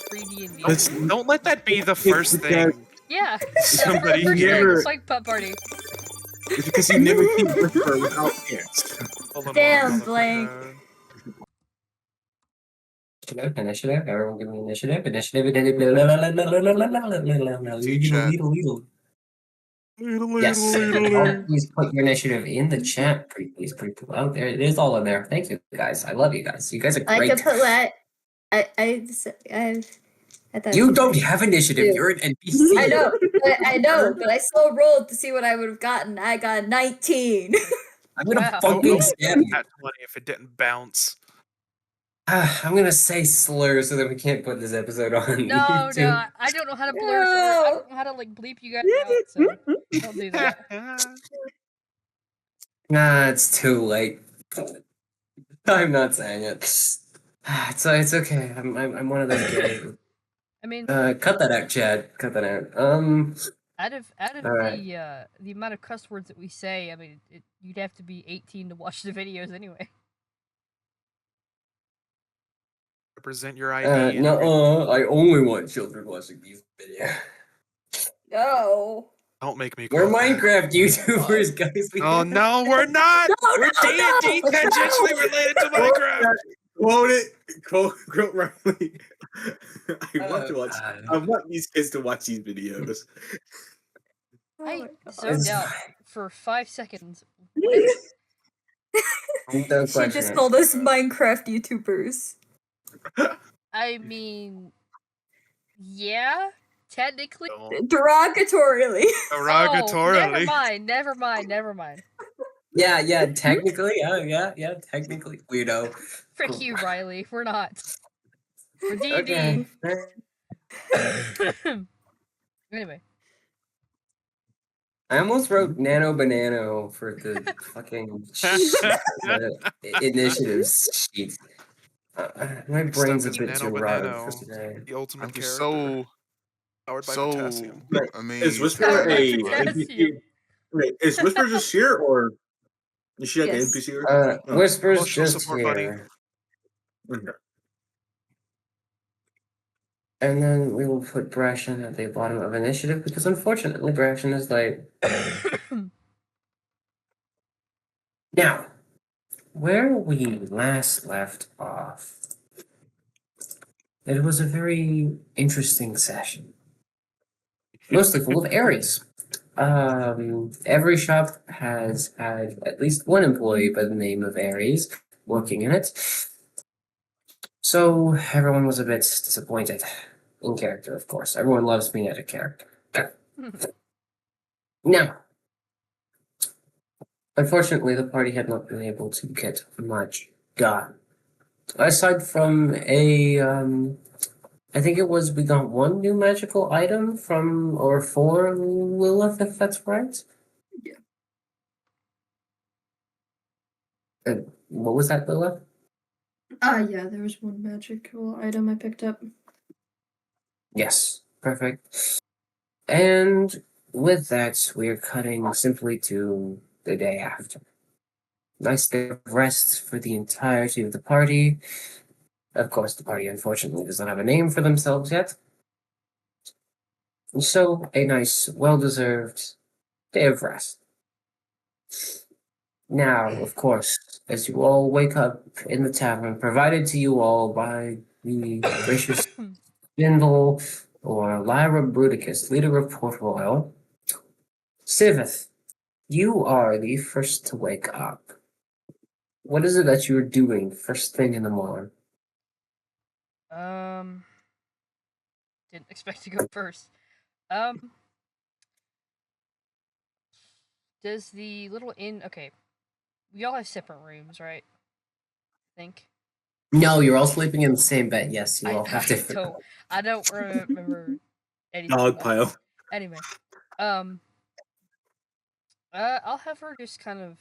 Free D&D. Don't let that be the first thing. Yeah. Somebody first here. thing, Psych Party. It's because you never see Whisper without pants. Damn, Blank. Initiative. Everyone give me initiative. Initiative. Yes. Please put your initiative in the chat. Please. Oh, there it is, all in there. Thank you, guys. I love you guys. You guys are great. I can put what You don't have initiative. You're an NPC. I know, but I still rolled to see what I would have gotten. I got 19. I'm gonna fucking stab you. At 20 if it didn't bounce. I'm gonna say slur so that we can't put this episode on No, YouTube. no, I don't know how to blur. I don't know how to like bleep you guys out. So don't do that. Nah, it's too late. I'm not saying it. It's okay. I'm one of those guys. I mean, cut that out, Chad. Cut that out. Out of right. the amount of cuss words that we say, I mean, you'd have to be 18 to watch the videos anyway. Represent your ID. No, I only want children watching these videos. No. Don't make me. We're Minecraft YouTubers, guys. Oh no, we're not. We're D&D tangentially related to Minecraft. Quote Riley. I want these kids to watch these videos. I zoned out for 5 seconds. She just called us Minecraft YouTubers. I mean, yeah, technically. Derogatorily. Derogatorily. Oh, never mind. Yeah, technically. Oh, yeah, technically. Weirdo. Frick you, Riley. We're not. We're D&D. Okay. Anyway. I almost wrote Nano Banano for the fucking initiative sheet. My brain's a bit too rotten for today. The ultimate character. So powered by potassium. I mean, Is Whisper is Whisper just here, or is she like an NPC? Whisper's just here. Okay. And then we will put Brashen at the bottom of initiative because unfortunately Brashen is like. Now, where we last left off, it was a very interesting session. Mostly full of Aries. Every shop has had at least one employee by the name of Aries working in it. So everyone was a bit disappointed. In character, of course. Everyone loves me as a character. Now, unfortunately, the party had not been able to get much done. Aside from I think it was we got one new magical item for Lilith, if that's right. Yeah. What was that, Lilith? Yeah, there was one magical item I picked up. Yes, perfect. And with that, we're cutting simply to the day after. Nice day of rest for the entirety of the party. Of course, the party unfortunately does not have a name for themselves yet. So, a nice, well-deserved day of rest. Now, of course, as you all wake up in the tavern, provided to you all by the gracious Spindle or Lyra Bruticus, leader of Port Royal, Siveth, you are the first to wake up. What is it that you're doing first thing in the morning? Didn't expect to go first. Does the little inn... Okay. We all have separate rooms, right? I think. No, you're all sleeping in the same bed. Yes, you all have different. I don't remember anything. Dog pile. Anyway. I'll have her just kind of...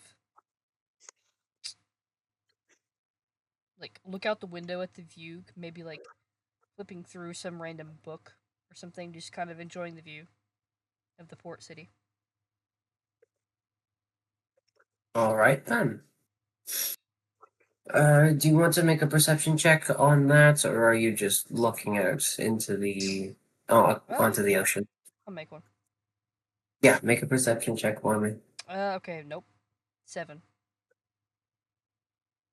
like, look out the window at the view. Maybe, like, flipping through some random book or something. Just kind of enjoying the view of the port city. All right, then. Do you want to make a perception check on that, or are you just looking out into the onto the ocean? I'll make one. Yeah, make a perception check for me. Okay, nope. 7.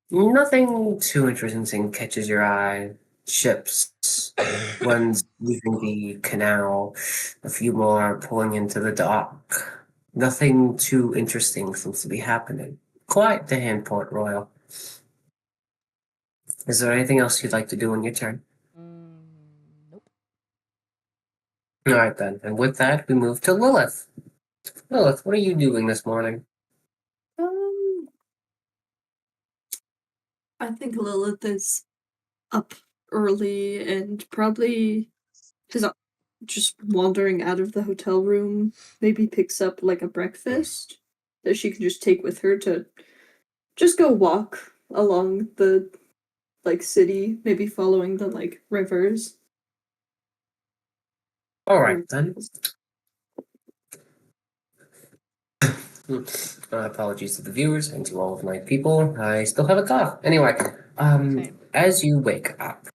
Nothing too interesting catches your eye. Ships, ones leaving the canal, a few more pulling into the dock. Nothing too interesting seems to be happening. Quite the hand Port Royal. Is there anything else you'd like to do on your turn? Nope. Alright then, and with that, we move to Lilith. Lilith, what are you doing this morning? I think Lilith is up early and probably is just wandering out of the hotel room. Maybe picks up like a breakfast that she can just take with her to just go walk along the like city, maybe following the like rivers. Alright then. Apologies to the viewers and to all of my people. I still have a cough. Anyway, Same. as you wake up,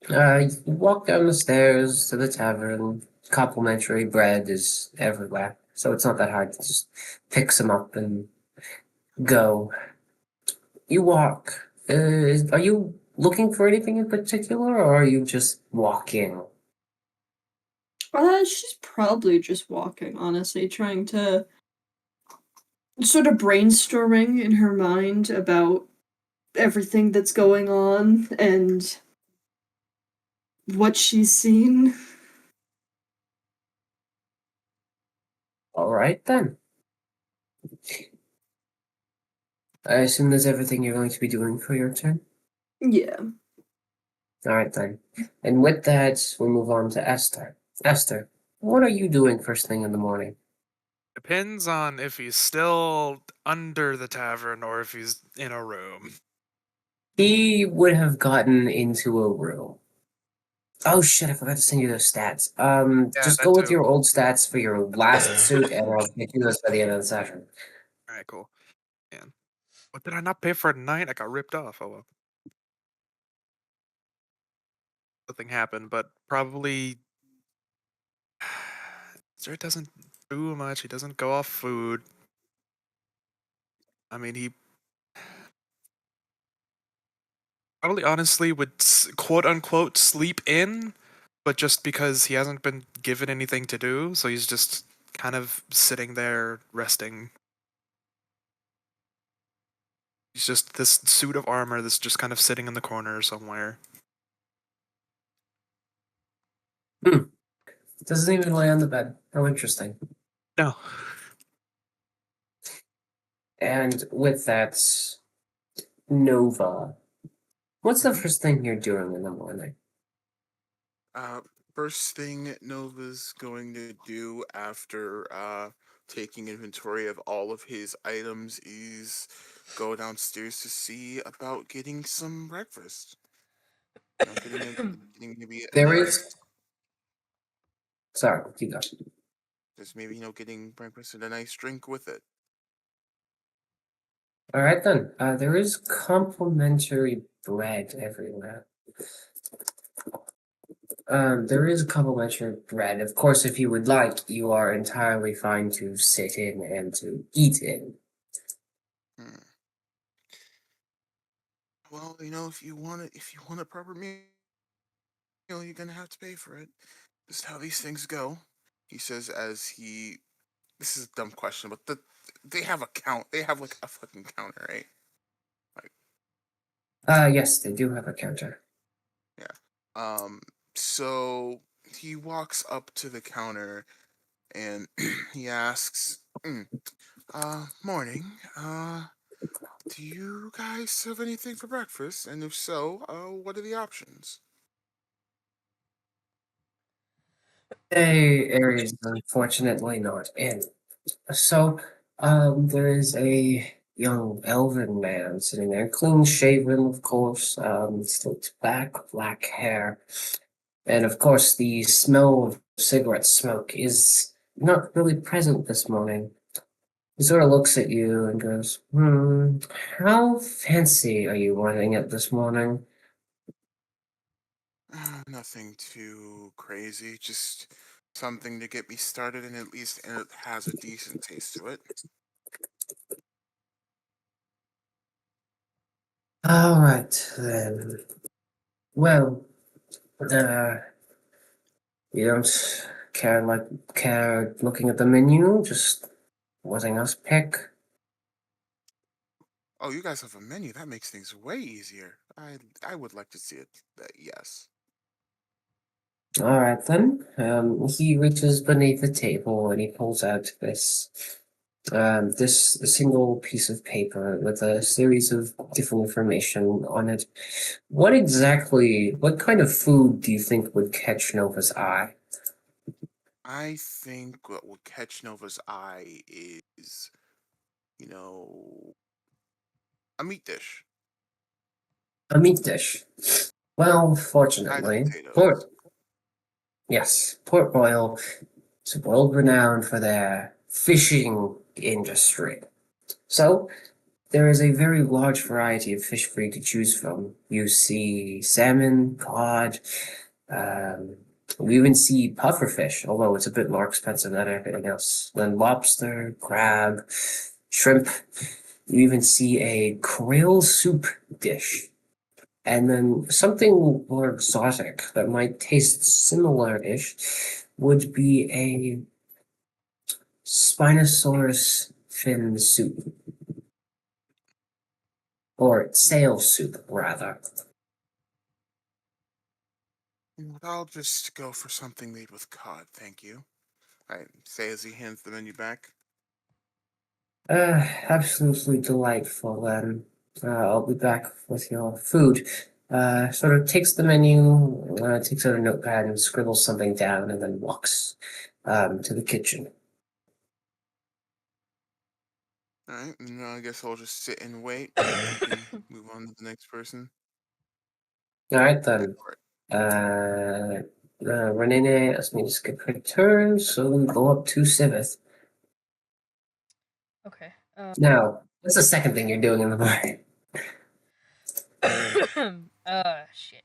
you walk down the stairs to the tavern. Complimentary bread is everywhere, so it's not that hard to just pick some up and go. You walk. Are you looking for anything in particular, or are you just walking? She's probably just walking, honestly, trying to sort of brainstorming in her mind about everything that's going on and what she's seen. All right then. I assume that's everything you're going to be doing for your turn. Yeah. All right then. And with that, we move on to Esther. Esther, what are you doing first thing in the morning? Depends on if he's still under the tavern or if he's in a room. He would have gotten into a room. Oh shit, I forgot to send you those stats. Yeah, Just that go with too. your old stats for your last suit, and I'll get you those by the end of the session. All right, cool. Man, what did I not pay for a night? I got ripped off. Oh well. Nothing happened, but probably. Sir doesn't do much. He doesn't go off food. I mean, he probably honestly would quote unquote sleep in, but just because he hasn't been given anything to do, so he's just kind of sitting there resting. He's just this suit of armor that's just kind of sitting in the corner somewhere. Doesn't even lay on the bed. How interesting. No. And with that, Nova, what's the Mhm. first thing you're doing in the morning? First thing Nova's going to do after taking inventory of all of his items is go downstairs to see about getting some breakfast. Getting maybe a There nice, is. Sorry, keep going. just maybe getting breakfast and a nice drink with it. All right then. There is complimentary bread everywhere. There is complimentary bread. Of course, if you would like, you are entirely fine to sit in and to eat in. Hmm. Well, if you want a proper meal, you're gonna have to pay for it. This is how these things go. He says as he. This is a dumb question, but they have a count. They have like a fucking counter, right? Yes, they do have a counter. Yeah. So he walks up to the counter and he asks, morning, do you guys have anything for breakfast? And if so, what are the options? Bay Area is unfortunately not in. So, there is a young elven man sitting there, clean shaven, of course, slicked back, black hair. And of course, the smell of cigarette smoke is not really present this morning. He sort of looks at you and goes, how fancy are you running it this morning? Nothing too crazy, just something to get me started, and at least it has a decent taste to it. All right, then. Well, uh, you don't care looking at the menu, just letting us pick. Oh, you guys have a menu. That makes things way easier. I would like to see it. Yes. All right, then. He reaches beneath the table and he pulls out this single piece of paper with a series of different information on it. What kind of food do you think would catch Nova's eye? I think what will catch Nova's eye is, you know, a meat dish. A meat dish. Well, Fried fortunately, potatoes. Port Royal is world renowned for their fishing industry. So, there is a very large variety of fish for you to choose from. You see salmon, cod, um, we even see pufferfish, although it's a bit more expensive than everything else. Then lobster, crab, shrimp. You even see a krill soup dish. And then something more exotic that might taste similar-ish would be a Spinosaurus fin soup. Or sail soup, rather. I'll just go for something made with cod, thank you. I say as he hands the menu back. Absolutely delightful. I'll be back with your food. Sort of takes the menu, takes out a notepad and scribbles something down, and then walks to the kitchen. Alright, and I guess I'll just sit and wait. You can move on to the next person. All right Go then. for it. Renee asked me to skip her turn, so we go up to Sivith. Okay. Now, what's the second thing you're doing in the morning? Shit.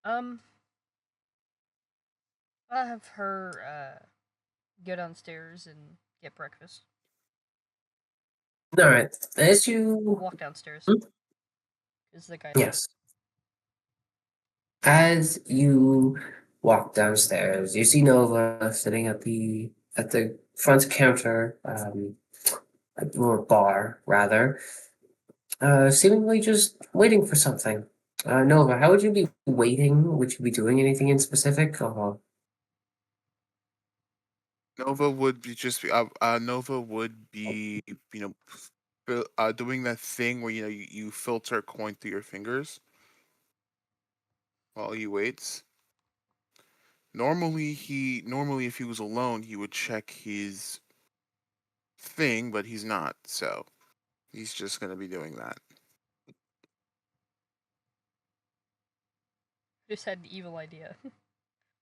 Um, I'll have her go downstairs and get breakfast. All right, as I'll you walk downstairs. Hmm? Is the guy? yes, as you walk downstairs, you see Nova sitting at the front counter, or bar rather, seemingly just waiting for something. Nova, how would you be waiting? Would you be doing anything in specific? Nova would be Nova would be, you know, doing that thing where you filter coin through your fingers while he waits. Normally if he was alone he would check his thing, but he's not, so he's just gonna be doing that. Just had an evil idea.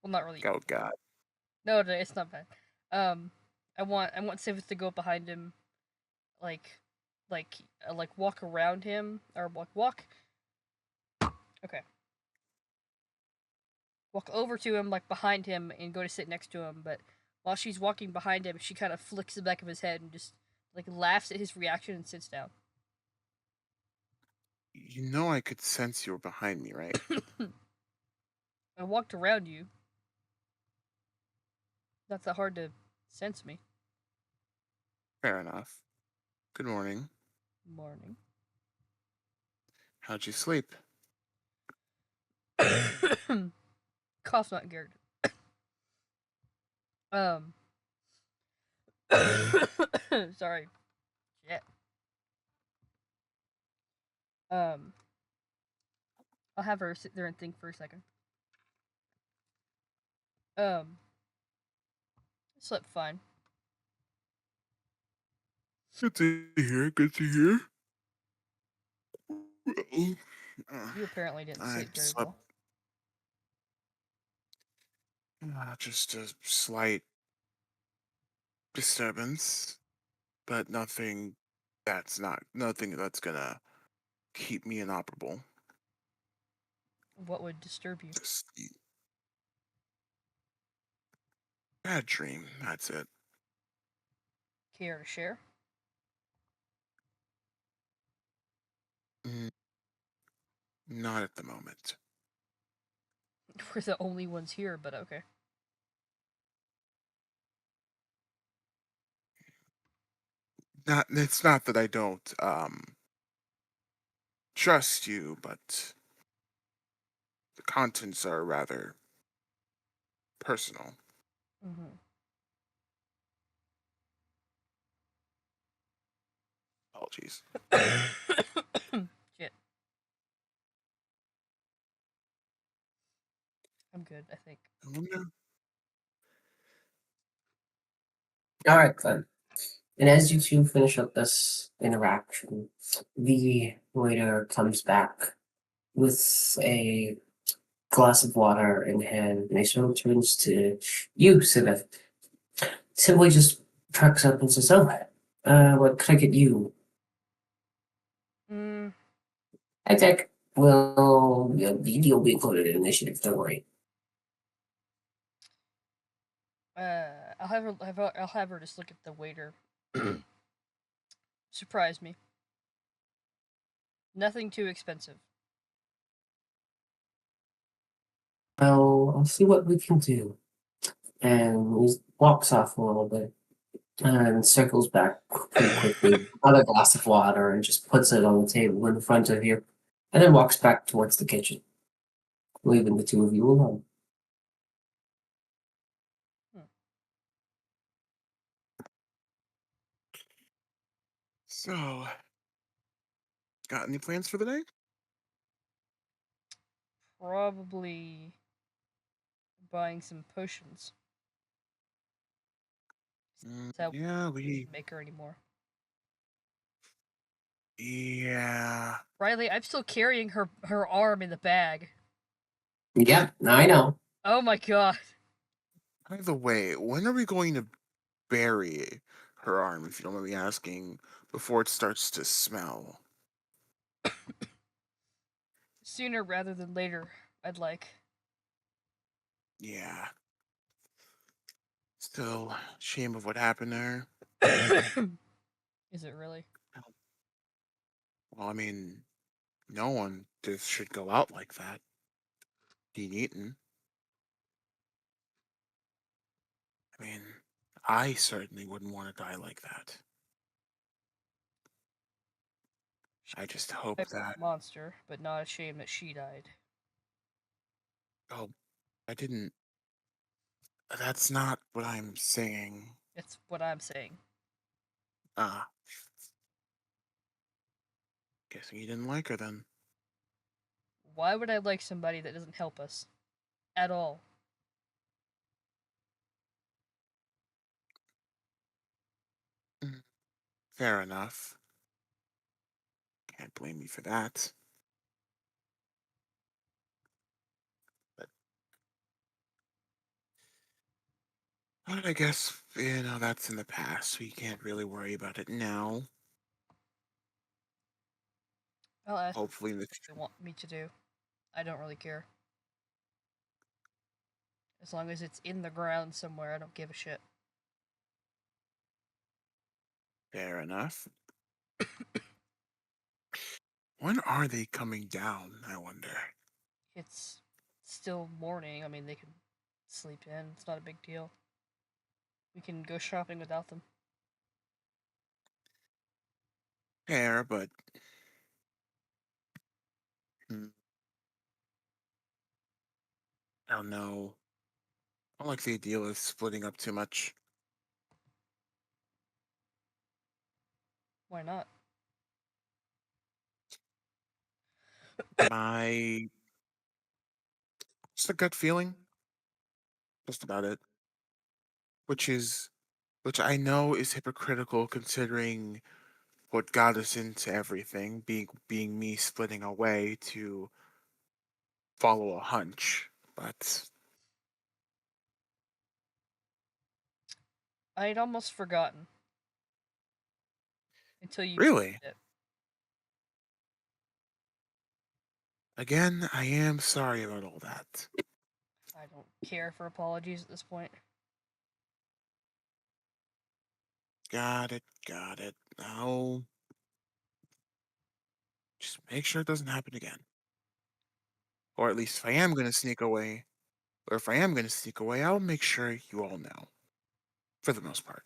Well, not really. Oh god. No, it's not bad. I want Sivith to go behind him, like, like walk around him or walk. Okay. Walk over to him, like behind him, and go to sit next to him. But while she's walking behind him, she kind of flicks the back of his head and just like laughs at his reaction and sits down. You know I could sense you were behind me, right? I walked around you. Not that hard to sense me. Fair enough. Good morning. Morning. How'd you sleep? Cough's not Garrett. Um. Sorry. Shit. Um. I'll have her sit there and think for a second. Slept fine. Good to hear, good to hear. You apparently didn't I sleep very slept well. just a slight disturbance, but nothing nothing that's gonna keep me inoperable. What would disturb you? Just bad dream. That's it. Care to share? Mm, not at the moment. We're the only ones here, but okay. Not. It's not that I don't trust you, but the contents are rather personal. Mm-hmm. Apologies. Shit. I'm good, I think. I wonder- All right, then. And as you two finish up this interaction, the waiter comes back with a glass of water in hand, and he sort of turns to you, Siveth. Simply just trucks up and says, "Oh, what can I get you?" Mm, Hi, Tech. Well, you'll be included in initiative. Don't worry. I'll have her just look at the waiter. Surprise me. Nothing too expensive. Well, I'll see what we can do. And he walks off a little bit and circles back pretty quickly, another glass of water, and just puts it on the table in front of you, and then walks back towards the kitchen, leaving the two of you alone. So, got any plans for the day? Probably buying some potions. So Yeah, we make her anymore. Yeah. Riley, I'm still carrying her arm in the bag. Yep, I know. Oh my god. By the way, when are we going to bury her arm, if you don't mind me asking, before it starts to smell? Sooner rather than later, I'd like. Yeah. Still, shame of what happened there. Is it really? Well, I mean, no one just should go out like that. Being eaten. I mean, I certainly wouldn't want to die like that. I just hope that. Monster, but not a shame that she died. Oh, I didn't. That's not what I'm saying. It's what I'm saying. Ah. Guessing you didn't like her then. Why would I like somebody that doesn't help us? At all. Mm, fair enough. Can't blame me for that. But I guess, that's in the past. We can't really worry about it now. I'll ask Hopefully in the what they want me to do. I don't really care. As long as it's in the ground somewhere, I don't give a shit. fair enough. When are they coming down, I wonder? It's still morning. I mean, they can sleep in. It's not a big deal. We can go shopping without them. Fair, but I don't know. I don't like the idea of splitting up too much. Why not? My just a gut feeling. Just about it. Which is which I know is hypocritical considering what got us into everything, being me splitting away to follow a hunch. But I'd almost forgotten until you Really? mentioned it. Again, I am sorry about all that. I don't care for apologies at this point. Got it, got it. Now, just make sure it doesn't happen again. Or at least if I am going to sneak away, or if I am going to sneak away, I'll make sure you all know. For the most part.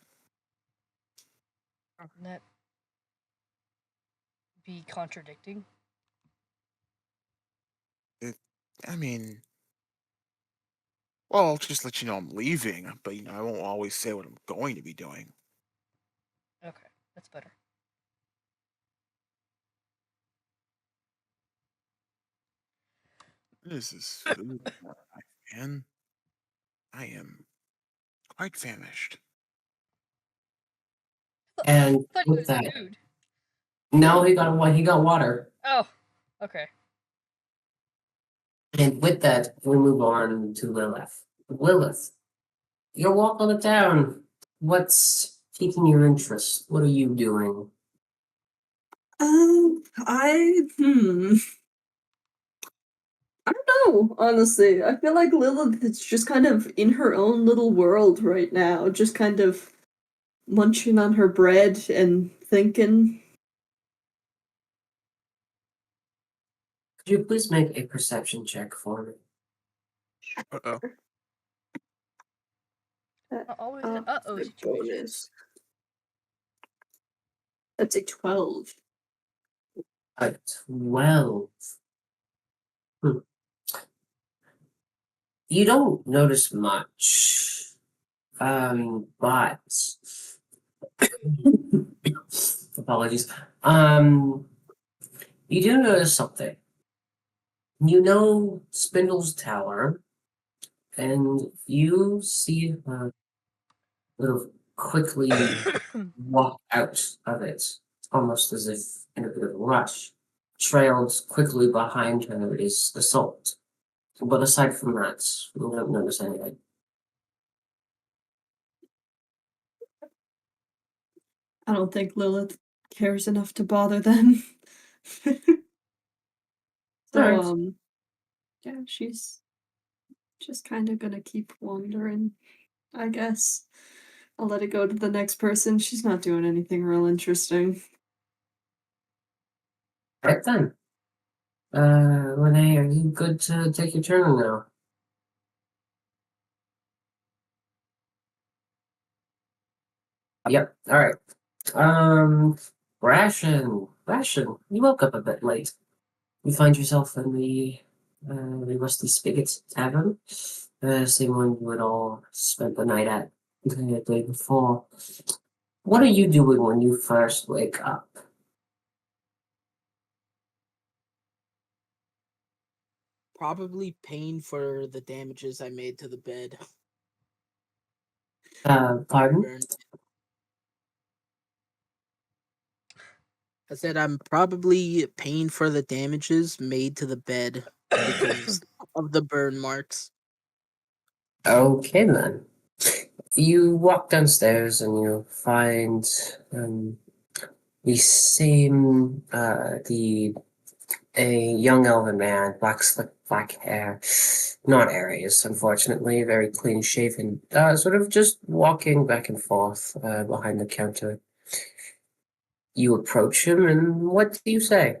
Wouldn't that be contradicting? I mean, well, I'll just let you know I'm leaving, but I won't always say what I'm going to be doing. Okay, that's better. This is food, man. I am quite famished. And I thought you with had that, food. no, he got water. Oh, okay. And with that, we move on to Lilith. Lilith, your walk on the town. What's piquing your interest? What are you doing? I don't know, honestly. I feel like Lilith is just kind of in her own little world right now, just kind of munching on her bread and thinking. Could you please make a perception check for me? Uh-oh. Always an Uh, uh-oh my situation. bonus. That's a 12. A 12. Hmm. You don't notice much. But apologies. You do notice something. You know Spindle's Tower, and you see her sort of quickly walk out of it, almost as if in a bit of a rush. Trailed quickly behind her is Assault. But aside from that, you don't notice anything. I don't think Lilith cares enough to bother them. So, Alright. yeah, she's just kind of gonna keep wandering, I guess. I'll let it go to the next person. She's not doing anything real interesting. Right then. Renee, are you good to take your turn now? Yep. Alright. Ration, you woke up a bit late. You find yourself in the Rusty Spigot Tavern, same one you had all spent the night at the day before. What are you doing when you first wake up? Probably paying for the damages I made to the bed. Pardon? Burned. I said I'm probably paying for the damages made to the bed because of the burn marks. Okay then. You walk downstairs and you find the same a young elven man, black slick black hair, not Aries, unfortunately, very clean shaven, sort of just walking back and forth behind the counter. You approach him, and what do you say?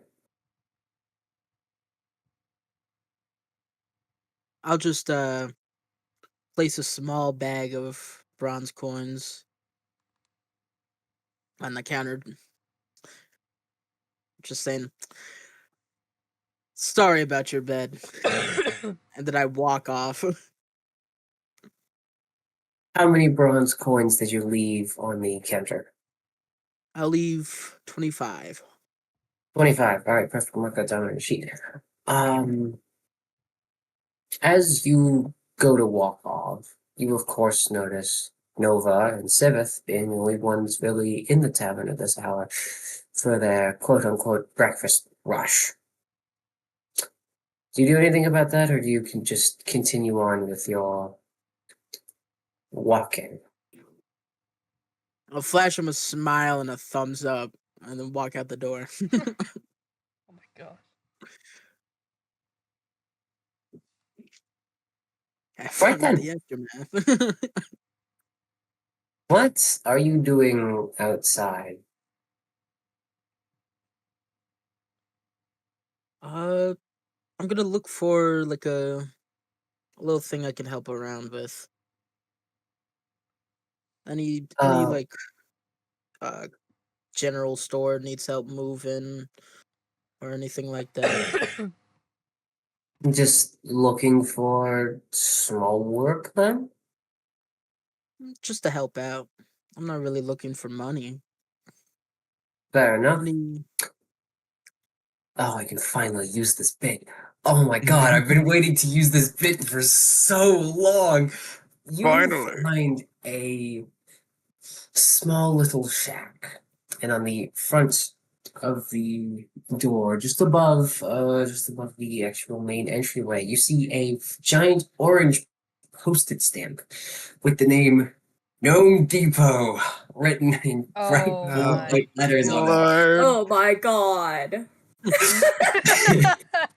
I'll just place a small bag of bronze coins on the counter. Just saying, sorry about your bed. And then I walk off. How many bronze coins did you leave on the counter? I'll leave 25. 25. All right, perfect. Mark that down on your sheet. Um, as you go to walk off, you of course notice Nova and Sivith being the only ones really in the tavern at this hour for their quote unquote breakfast rush. Do you do anything about that, or do you can just continue on with your walking? I'll flash him a smile and a thumbs up, and then walk out the door. Oh my god. Right Have fun with then. the aftermath. What are you doing outside? I'm gonna look for like a little thing I can help around with. Any Uh, like uh general store needs help moving or anything like that. just looking for small work then? Just to help out. I'm not really looking for money. Fair enough. Any Oh, I can finally use this bit. Oh my god, I've been waiting to use this bit for so long. You Finally. find a small little shack, and on the front of the door, just above the actual main entryway, you see a giant orange postage stamp with the name Gnome Depot written in bright Oh bold my white letters on it. god. Lord. Oh my god.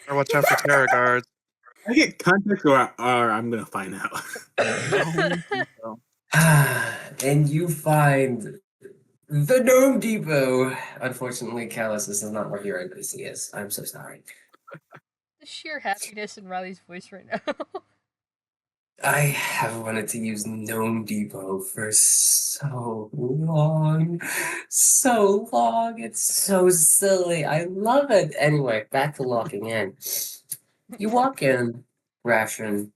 Or watch out for terror guards. I get context, or I'm gonna find out. Gnome Depot. And you find the Gnome Depot. Unfortunately, Callus, this is not where your NPC is. I'm so sorry. The sheer happiness in Riley's voice right now. I have wanted to use Gnome Depot for so long. So long. It's so silly. I love it. Anyway, back to locking in. You walk in, Ration,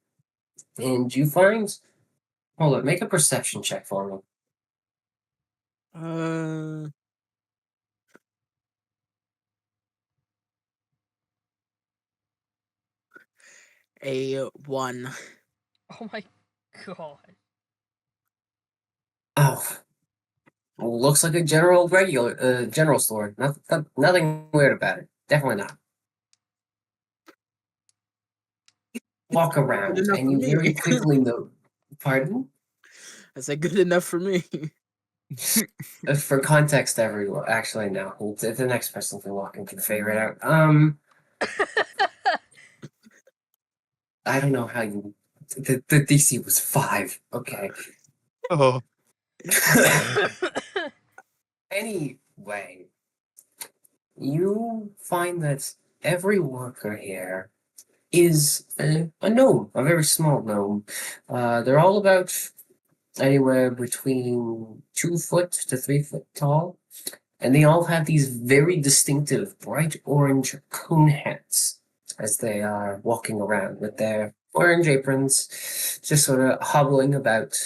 and you find. Hold on, make a perception check for me. Uh, a 1. Oh my god. Oh, looks like a general store. Nothing weird about it. Definitely not. Walk Good around, enough and for you me. very quickly know. Pardon? I said good enough for me. For context, everyone. Actually, no. The next person can walk and can figure it out. I don't know how you. The DC was 5. Okay. Oh. Anyway, you find that every worker here is a gnome, a very small gnome. They're all about anywhere between 2 foot to 3 foot tall, and they all have these very distinctive bright orange cone hats as they are walking around with their orange aprons, just sort of hobbling about.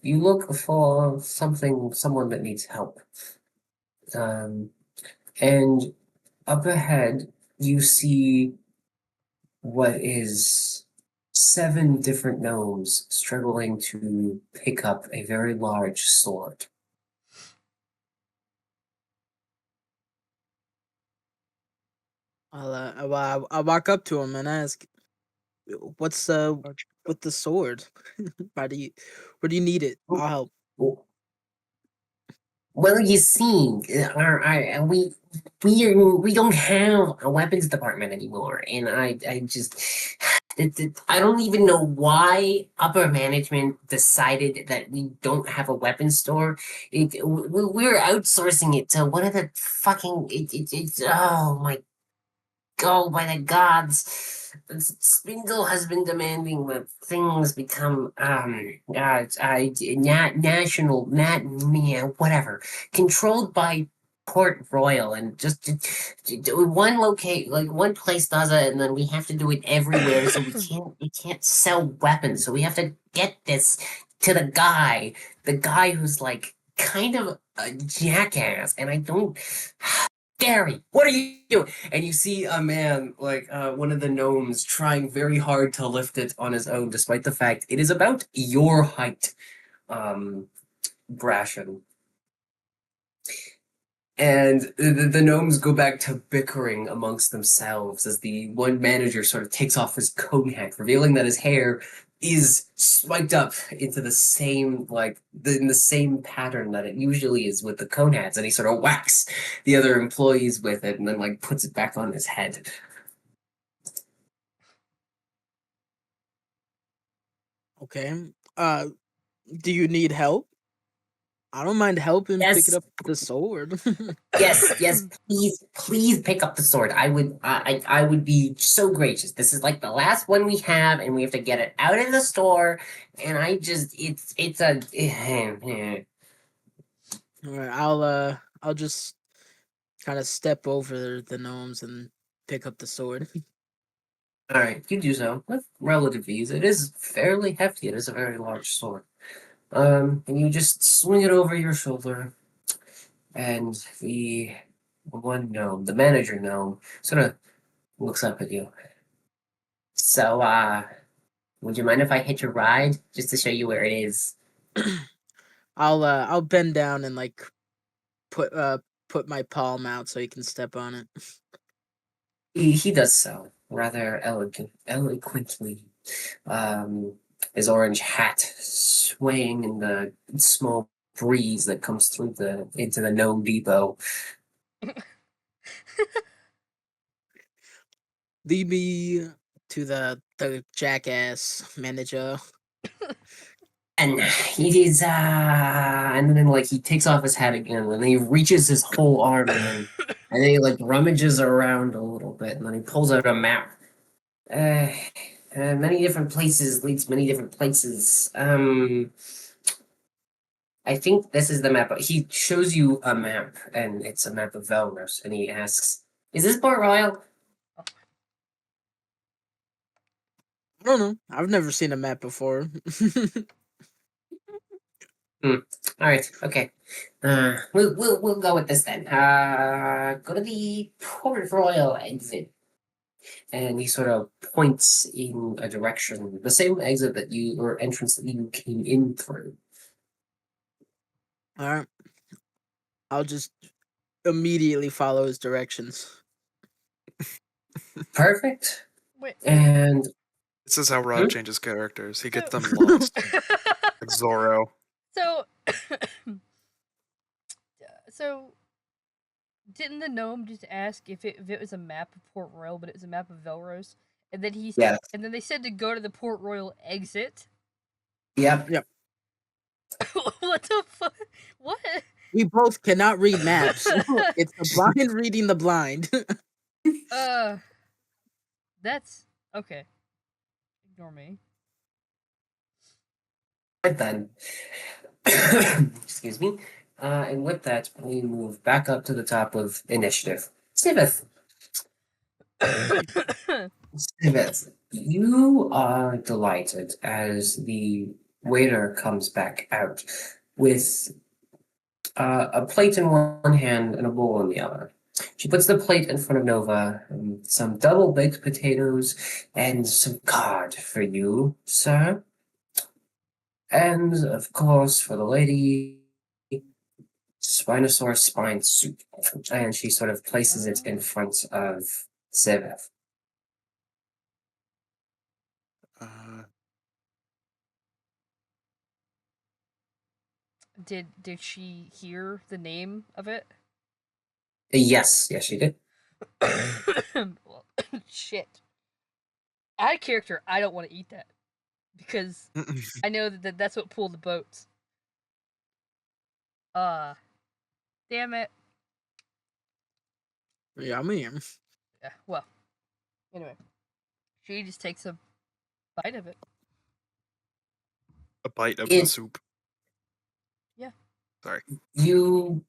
You look for someone that needs help. And up ahead, you see what is 7 different gnomes struggling to pick up a very large sword. I'll walk up to him and ask, "What's with the sword? Why do you, where do you need it? I'll help." Well, you see, we don't have a weapons department anymore, and I just I don't even know why upper management decided that we don't have a weapons store. We're outsourcing it to one of the fucking it's oh my go by the gods. Spindle has been demanding that things become national, whatever, controlled by Port Royal, and just one locate like one place does it, and then we have to do it everywhere. So we can't sell weapons. So we have to get this to the guy who's like kind of a jackass, and I don't. Gary, what are you doing? And you see a man, like one of the gnomes, trying very hard to lift it on his own, despite the fact it is about your height, Brashen. And the gnomes go back to bickering amongst themselves as the one manager sort of takes off his cone hat, revealing that his hair is spiked up into the same in the same pattern that it usually is with the cone hats, and he sort of whacks the other employees with it, and then like puts it back on his head. Okay. Do you need help? I don't mind helping picking Yes, up the sword. yes, please pick up the sword. I would be so gracious. This is like the last one we have, and we have to get it out of the store. And I just, it's a. Alright, I'll just kind of step over the gnomes and pick up the sword. All right, you do so with relative ease. It is fairly hefty. It is a very large sword. And you just swing it over your shoulder, and the one gnome, the manager gnome, sort of looks up at you. So, would you mind if I hitch a ride just to show you where it is? I'll bend down and like put uh put my palm out so you can step on it. He does so rather eloquently. His orange hat swaying in the small breeze that comes through the into the gnome depot. Lead me to the jackass manager. And he is and then like he takes off his hat again, and then he reaches his whole arm in, and then he like rummages around a little bit, and then he pulls out a map. Uh, many different places leads many different places. I think this is the map. He shows you a map, and it's a map of Velros, and he asks, "Is this Port Royal?" I don't know. I've never seen a map before. All right, okay. We'll go with this then. Go to the Port Royal exit, and he sort of points in a direction, the same exit that you or entrance that you came in through. All right. I'll just immediately follow his directions. Perfect. Wait. And This is how Hmm? Rob changes characters. He gets So- them lost. Like Zorro. So, so didn't the gnome just ask if it was a map of Port Royal, but it was a map of Velros? And then yes, and then they said to go to the Port Royal exit. yep. Yep. What the fuck? What? We both cannot read maps. It's the blind reading the blind. That's okay. Ignore me. Right then. Excuse me. And with that, we move back up to the top of initiative. Siveth. Siveth, you are delighted as the waiter comes back out with a plate in one hand and a bowl in the other. She puts the plate in front of Nova, and some double baked potatoes, and some cod for you, sir. And of course, for the lady, Spinosaurus spine soup. And she sort of places it in front of Siveth. Uh, Did she hear the name of it? Yes, she did. Well, shit. Out of character, I don't want to eat that because I know that that's what pulled the boats. Damn it. Yeah, I mean, Yeah. Well, anyway, she just takes a bite of it. a bite of It- the soup. Yeah. Sorry. You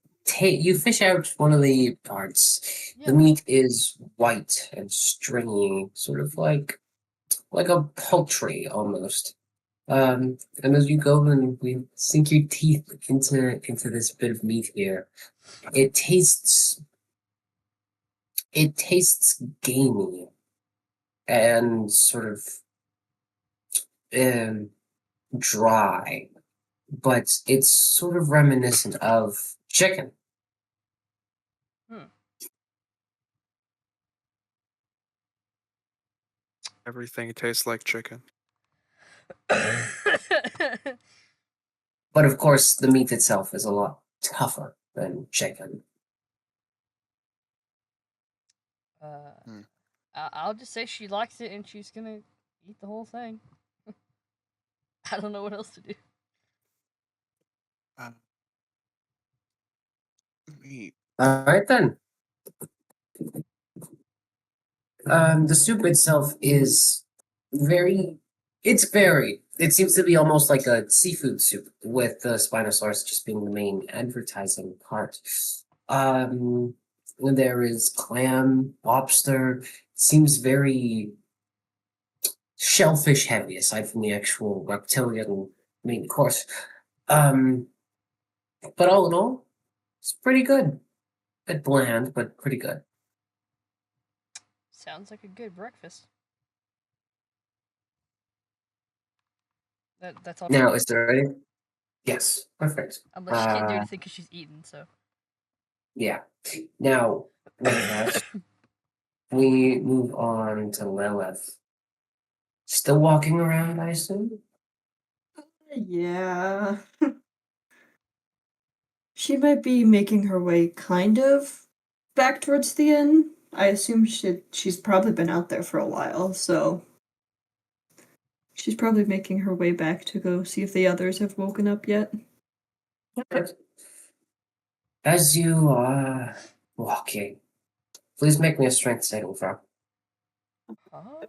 fish out one of the parts. Yeah. The meat is white and stringy, sort of like a poultry almost. And as you go and you sink your teeth into this bit of meat here, it tastes gamey and sort of um, dry, but it's sort of reminiscent of chicken. Everything tastes like chicken. But of course, the meat itself is a lot tougher than chicken. Hmm. I'll just say she likes it and she's gonna eat the whole thing. I don't know what else to do. Uh, Wait. All right then. The soup itself is very. It's varied. It seems to be almost like a seafood soup, with the Spinosaurus just being the main advertising part. Um, there is clam, lobster. Seems very shellfish heavy, aside from the actual reptilian main course. Um, but all in all, it's pretty good. Bit bland, but pretty good. Sounds like a good breakfast. That's all she Now, gets. is there any? Yes, perfect. Unless she can't do anything because she's eaten, so. Yeah. Now, with that, we move on to Lilith. Still walking around, I assume? Yeah. She might be making her way kind of back towards the inn. I assume she's probably been out there for a while, so she's probably making her way back to go see if the others have woken up yet. Perfect. As you are walking, please make me a strength saving throw. Huh?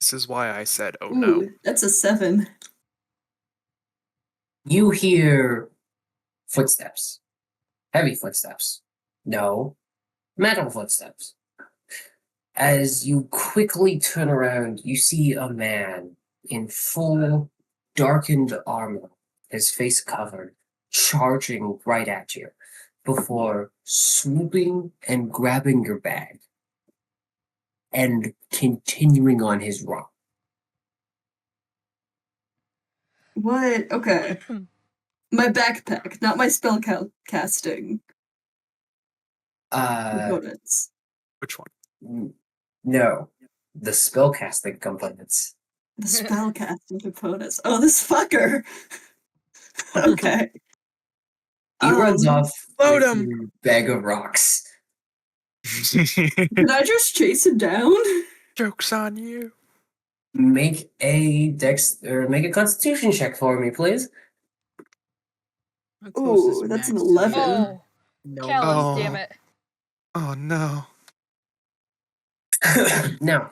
This is why I said, oh no. Ooh, that's a 7. You hear footsteps. Heavy footsteps. No, metal footsteps. As you quickly turn around, you see a man in full darkened armor, his face covered, charging right at you before swooping and grabbing your bag and continuing on his run. What? Okay. My backpack, not my spell casting components. Which one? No, the spellcasting components. The spell casting components. Oh, this fucker. Okay. He runs Um, off Load with him. your bag of rocks. Can I just chase him down? Joke's on you. Make a make a constitution check for me, please. The closest Ooh, that's an max to 11. Oh, no Callis, Oh. damn it. Oh no. Now,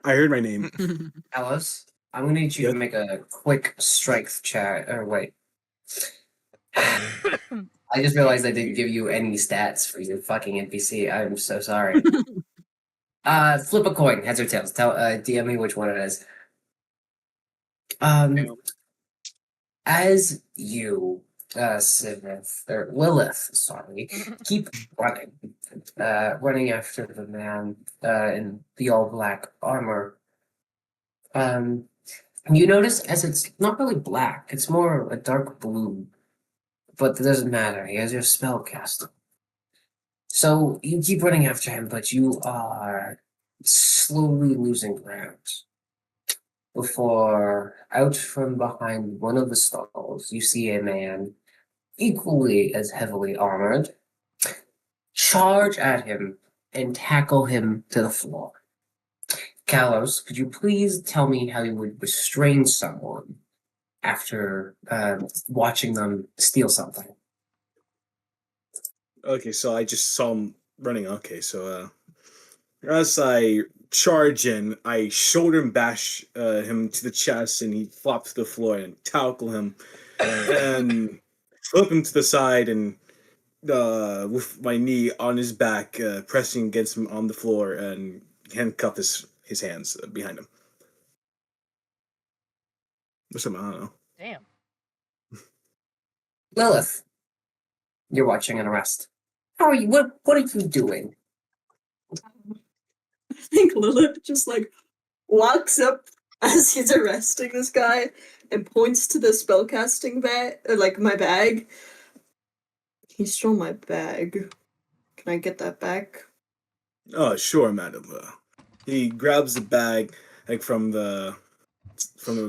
I heard my name. Alice, I'm gonna need you Yep. to make a quick strength check. Or wait, I just realized I didn't give you any stats for your fucking NPC. I'm so sorry. Flip a coin, heads or tails. Tell DM me which one it is. As you, Lilith, sorry, keep running, running after the man in the all black armor. You notice as it's not really black; it's more a dark blue, but it doesn't matter. He has your spell cast. So you keep running after him, but you are slowly losing ground. Before, out from behind one of the stalls, you see a man equally as heavily armored charge at him and tackle him to the floor. Kalos, could you please tell me how you would restrain someone after watching them steal something? Okay, so I just saw him running. Okay, so as I charge in, I shoulder and bash him to the chest, and he flops to the floor and tackle him, and flip him to the side, and with my knee on his back, pressing against him on the floor, and handcuff his hands behind him. Or something, I don't know. Damn. Lilith, you're watching an arrest. How are you? What are you doing? I think Lilith just like walks up as he's arresting this guy and points to the spellcasting bag, like my bag. He stole my bag. Can I get that back? Oh, sure, madam. He grabs the bag like from the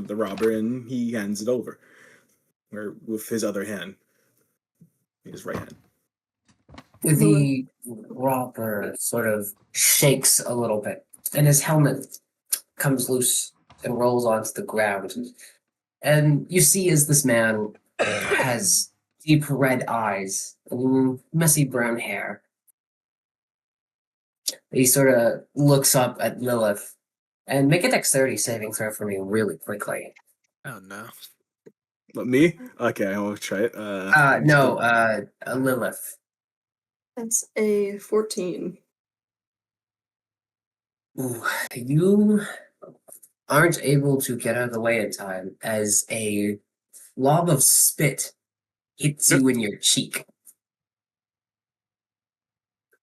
robber and he hands it over, or with his other hand, his right hand. Lilith. The robber sort of shakes a little bit, and his helmet comes loose and rolls onto the ground. And you see as this man has deep red eyes and messy brown hair. He sort of looks up at Lilith and make a dexterity saving throw for me really quickly. Oh no. But me? Okay, I will try it. Lilith. That's a 14. Ooh, you aren't able to get out of the way in time as a lob of spit hits you in your cheek.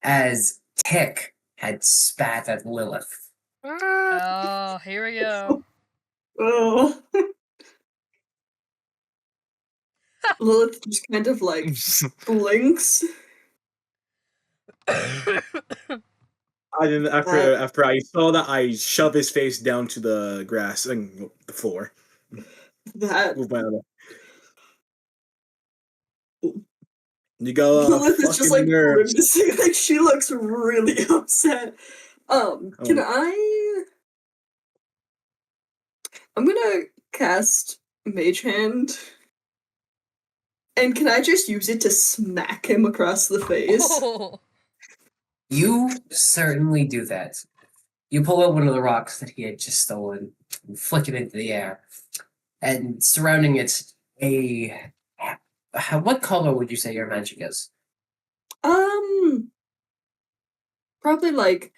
As Tick had spat at Lilith. Oh, here we go. Oh. Lilith just kind of like blinks. I didn't after I saw that I shove his face down to the grass and the floor. That With my other. You go Lilith is just like fucking nerves. grimacing, like she looks really upset. Can I'm gonna cast Mage Hand. And can I just use it to smack him across the face? Oh. You certainly do that. You pull out one of the rocks that he had just stolen and flick it into the air. And surrounding it, what color would you say your magic is? Probably like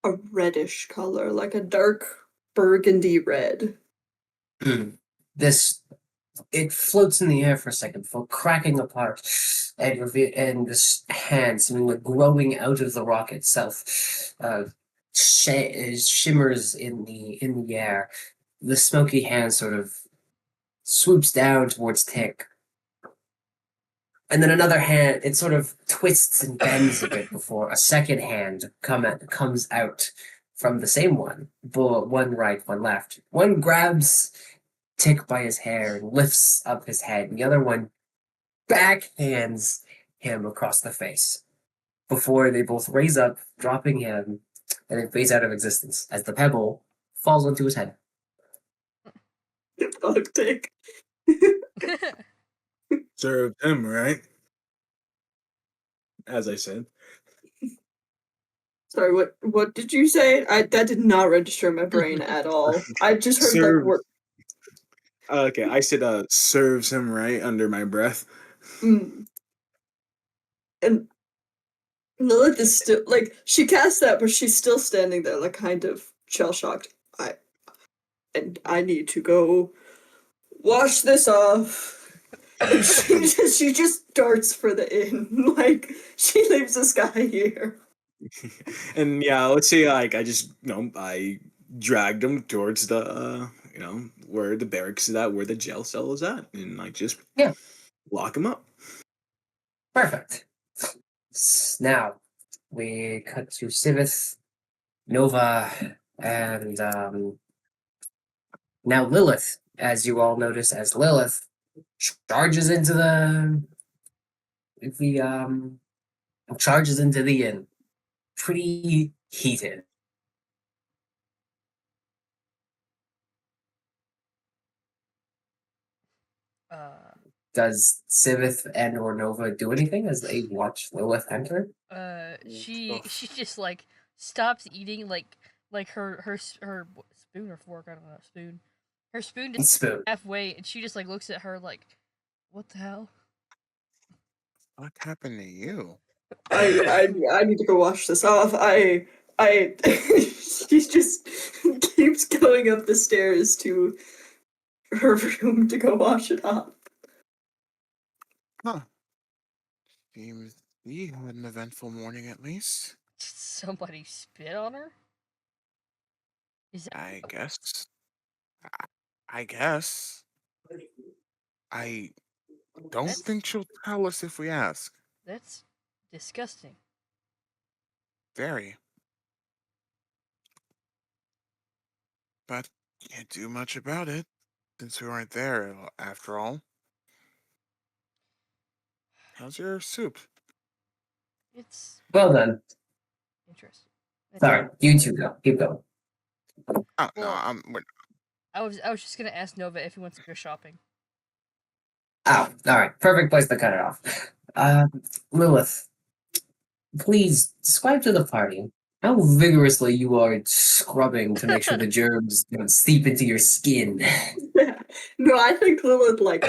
a reddish color, like a dark burgundy red. It floats in the air for a second before cracking apart and this hand seemingly growing out of the rock itself shimmers in the air. The smoky hand sort of swoops down towards Tick. And then another hand, it sort of twists and bends a bit before a second hand comes out from the same one. One right, one left. One grabs Tick by his hair and lifts up his head, and the other one backhands him across the face before they both raise up, dropping him, and it fades out of existence as the pebble falls onto his head. Oh, Tick. Served him, right? As I said. Sorry, what did you say? That did not register in my brain at all. I just heard Serve. like word. Okay, I said serves him right under my breath. And Lilith is still like she cast that, but she's still standing there, like kind of shell shocked. I need to go wash this off. And she just darts for the inn. Like she leaves this guy here. And yeah, let's say like I just I dragged him towards the where the barracks is at, where the jail cell is at, and like just lock him up. Perfect. Now we cut to Sivith, Nova, and now Lilith. As you all notice, as Lilith charges into the inn, pretty heated. Does Sivith and or Nova do anything as they watch Lilith enter? She just like stops eating, like her spoon or fork, I don't know, spoon. Her spoon just Spoon. halfway, and she just like looks at her like, what the hell? What happened to you? I need to go wash this off. She just keeps going up the stairs to her room to go wash it off. Huh. Seems we had an eventful morning at least. Did somebody spit on her? Is that I guess. I guess. I don't think she'll tell us if we ask. that's disgusting. Very. But can't do much about it since we weren't there after all. How's your soup? It's Well then, interesting. It's sorry, you two go. Keep going. Oh no, Well- we're I was just gonna ask Nova if he wants to go shopping. Oh, all right. Perfect place to cut it off. Lilith, please describe to the party how vigorously you are scrubbing to make sure the germs don't seep into your skin. No, I think Lilith like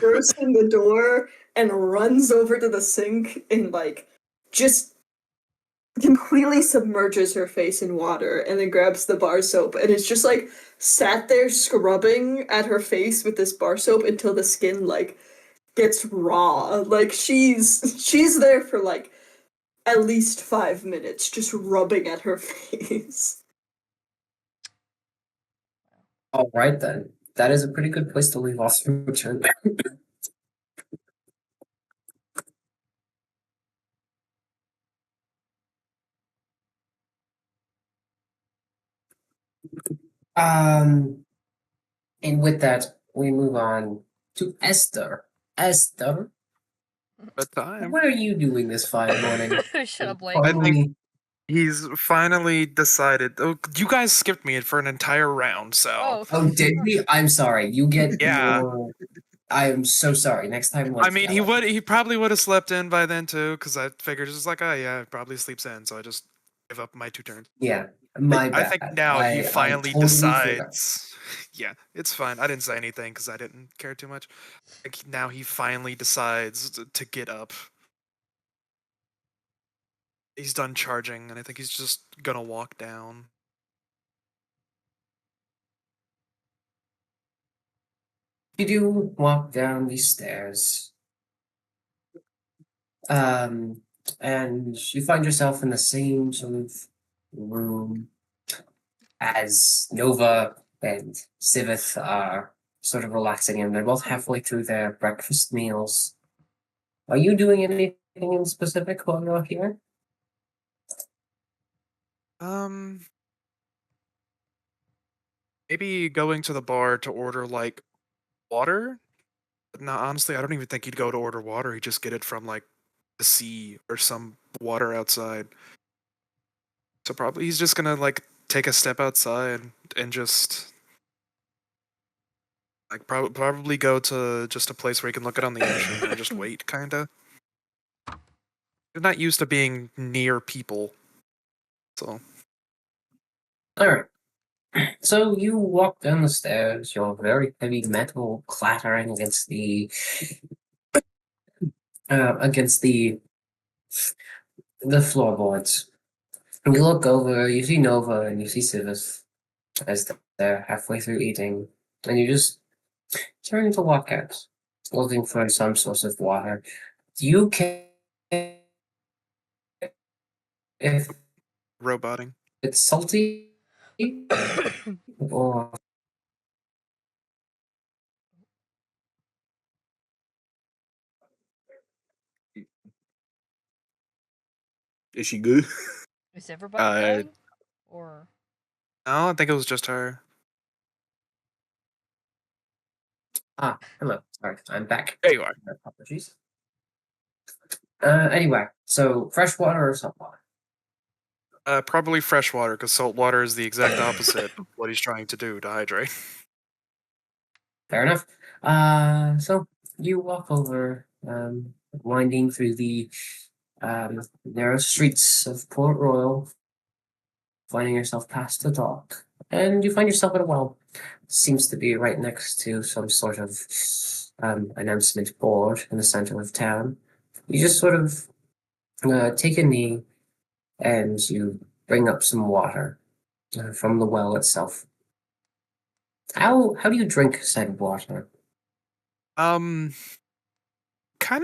bursts in the door and runs over to the sink and like just completely submerges her face in water and then grabs the bar soap and is just like sat there scrubbing at her face with this bar soap until the skin like gets raw. Like she's there for like at least 5 minutes just rubbing at her face. All right then. That is a pretty good place to leave off your turn. Um, and with that, we move on to Esther. Esther, But time. what are you doing this fine morning? Shut up, Blake. I think- Finally, He's finally decided. Oh, you guys skipped me for an entire round, so. oh, did we? I'm sorry. You get Yeah. your. I am so sorry. Next time, like, I mean, yell at me. he probably would have slept in by then too, because I figured it's just like, oh yeah, probably sleeps in, so I just give up my 2 turns. Yeah, my I bad. think now he I finally totally forgot. decides. Yeah, it's fine. I didn't say anything because I didn't care too much. Like, now he finally decides to get up. He's done charging, and I think he's just gonna walk down. You do walk down these stairs. And you find yourself in the same sort of room as Nova and Sivith are sort of relaxing in. They're both halfway through their breakfast meals. Are you doing anything in specific while you're here? Maybe going to the bar to order like water. But no, honestly, I don't even think he'd go to order water. He'd just get it from like the sea or some water outside. So probably he's just gonna like take a step outside and just like probably go to just a place where he can look out on the ocean and just wait, kinda. You're not used to being near people, so. All right. So you walk down the stairs, your very heavy metal clattering against the floorboards. And you look over, you see Nova and you see Sivus as they're halfway through eating, and you just turn to walk out, looking for some source of water. You can, if Roboting. it's salty or Is she good? Is everybody Uh, dying? Or No, I think it was just her. hello, sorry, I'm back. There you are. Apologies. Anyway, so fresh water or salt water? Probably fresh water, because salt water is the exact opposite of what he's trying to do to hydrate. Fair enough. So you walk over, winding through the narrow streets of Port Royal, finding yourself past the dock, and you find yourself at a well. Seems to be right next to some sort of announcement board in the center of town. You just sort of take a knee and you bring up some water from the well itself. How do you drink said water? Kind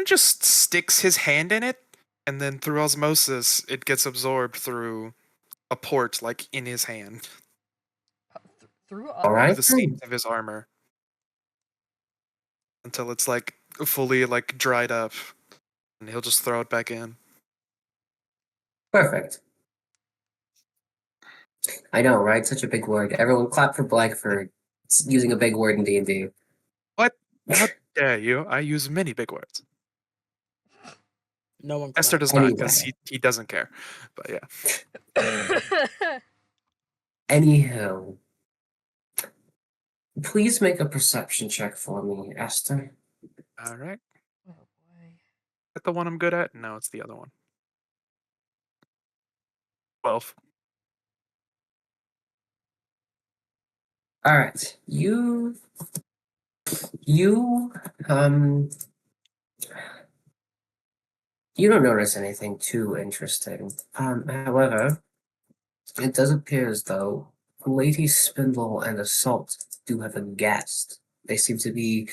of just sticks his hand in it, and then through osmosis, it gets absorbed through a port, like in his hand, through All right. through the seams of his armor, until it's like fully like dried up, and he'll just throw it back in. Perfect. I know, right? Such a big word. Everyone clap for Black for using a big word in D&D. What? How dare you? I use many big words. No one Esther clapped. does not, because Anyway. he doesn't care. But yeah. Anywho, please make a perception check for me, Esther. All right. Oh boy. Is that the one I'm good at? No, it's the other one. 12. All right, you um you don't notice anything too interesting. However, it does appear as though Lady Spindle and Assault do have a guest. They seem to be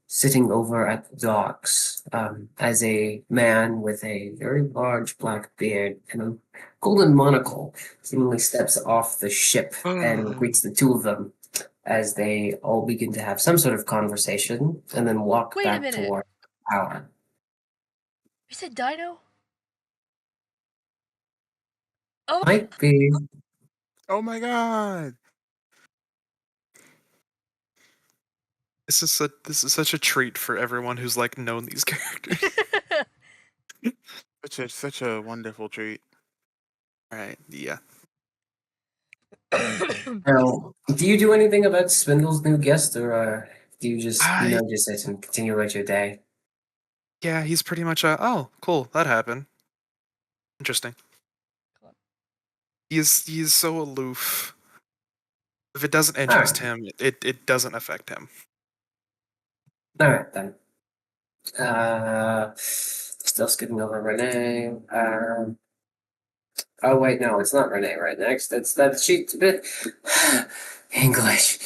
sitting over at the docks, as a man with a very large black beard and a golden monocle seemingly steps off the ship and greets the two of them as they all begin to have some sort of conversation and then walk Wait a back minute. toward the tower. You said Dino? Oh. Might be. Oh my god! This is such a treat for everyone who's like known these characters. Such a wonderful treat. All right. Yeah. Now, do you do anything about Spindle's new guest, or do you just, I just sit and continue with your day? Yeah, he's pretty much a, oh, cool, that happened. Interesting. He's so aloof. If it doesn't interest him, it doesn't affect him. All right, then. Still skipping over Renee. Oh wait, no, it's not Renee right next. It's that she's a bit English.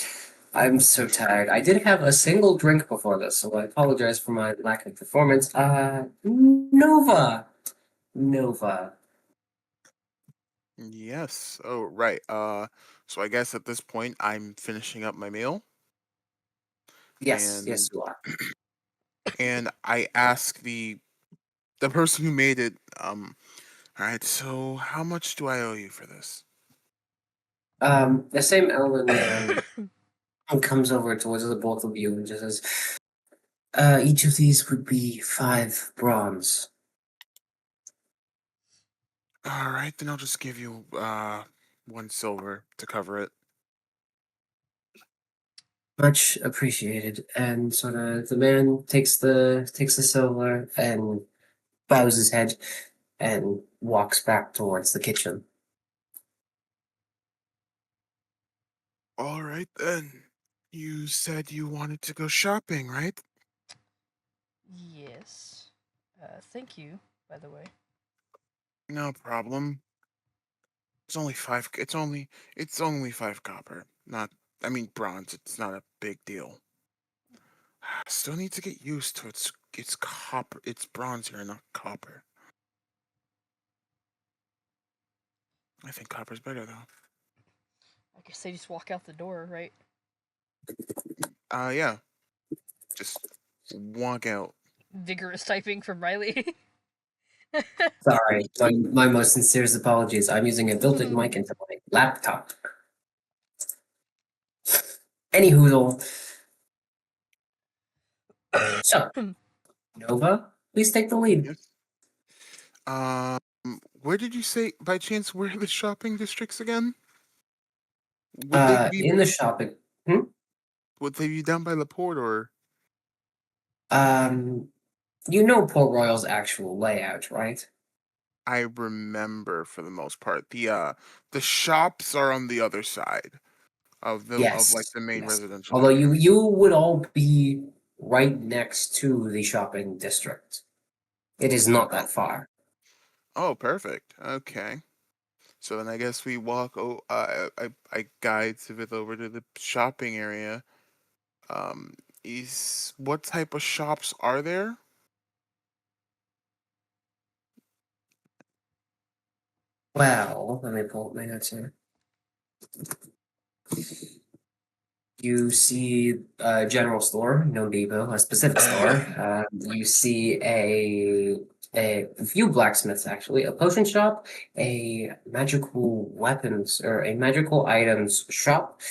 I'm so tired. I did have a single drink before this, so I apologize for my lack of performance. Nova. Nova. Yes. Oh, right. So I guess at this point I'm finishing up my meal, Yes, and yes, you are. and I ask the person who made it. All right. So how much do I owe you for this? The same elven man comes over towards the both of you and just says, each of these would be 5 bronze. All right, then I'll just give you 1 silver to cover it. Much appreciated. And sort of the man takes the silver and bows his head and walks back towards the kitchen. All right then. You said you wanted to go shopping, right? Yes. Thank you, by the way. No problem. It's only 5. It's only 5 copper. Not. I mean bronze. It's not a big deal. Still need to get used to it's copper. It's bronze here, not copper. I think copper's better though. I guess they just walk out the door, right? Yeah. Just walk out. Vigorous typing from Riley. Sorry, my most sincerest apologies. I'm using a built-in mic into my laptop. Any hoodle. So, Nova, please take the lead. Yes. Where did you say, by chance, where are the shopping districts again? Would they be In the shopping. would they be down by the port or? You know Port Royal's actual layout, right? I remember for the most part. The shops are on the other side of like Yes. the main Yes. residential Although area. you would all be right next to the shopping district. It is not that far. Oh, perfect. Okay. So then I guess we walk. I guide Sivith over to the shopping area. Um, is what type of shops are there? Well, let me pull up my notes here. You see a general store, no depot, a specific store. You see a a few blacksmiths actually, a potion shop, a magical weapons or a magical items shop,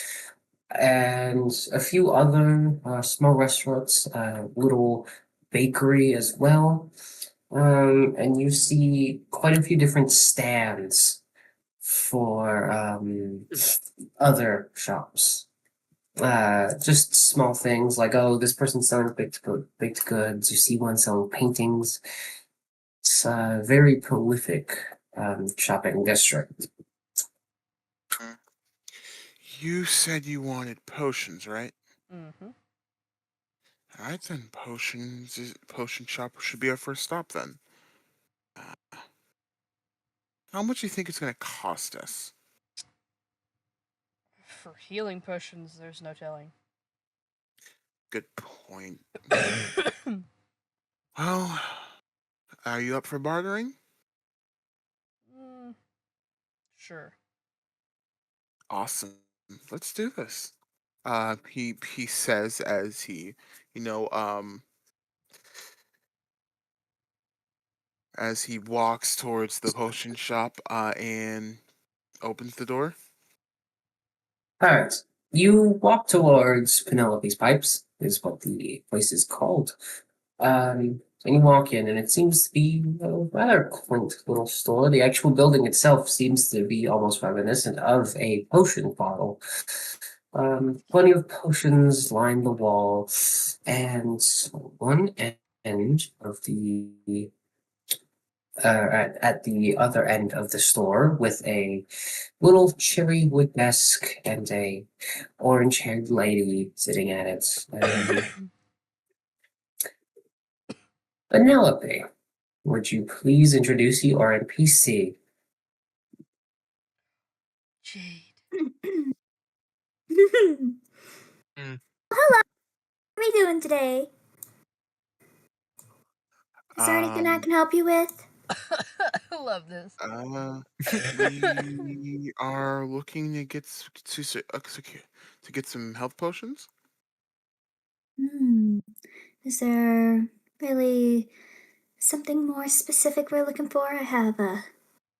and a few other small restaurants, little bakery as well. And you see quite a few different stands for other shops. Just small things like, oh, this person's selling baked goods. You see one selling paintings. It's a very prolific shopping district. You said you wanted potions, right? Mm-hmm. All right, then. Potion shop should be our first stop, then. How much do you think it's going to cost us? For healing potions, there's no telling. Good point. Well, are you up for bartering? Mm, sure. Awesome. Let's do this. He says as he, you know, as he walks towards the potion shop, and opens the door. All right. You walk towards Penelope's Pipes, is what the place is called. And you walk in, and it seems to be a rather quaint little store. The actual building itself seems to be almost reminiscent of a potion bottle. Plenty of potions line the wall, and one end of the at the other end of the store with a little cherry wood desk and a orange-haired lady sitting at it. Penelope, would you please introduce your NPC? Jade. Mm. Hello, how are we doing today? Is there anything I Um, can help you with? I love this. we are looking to to get some health potions. Hmm. Is there really something more specific we're looking for? I have a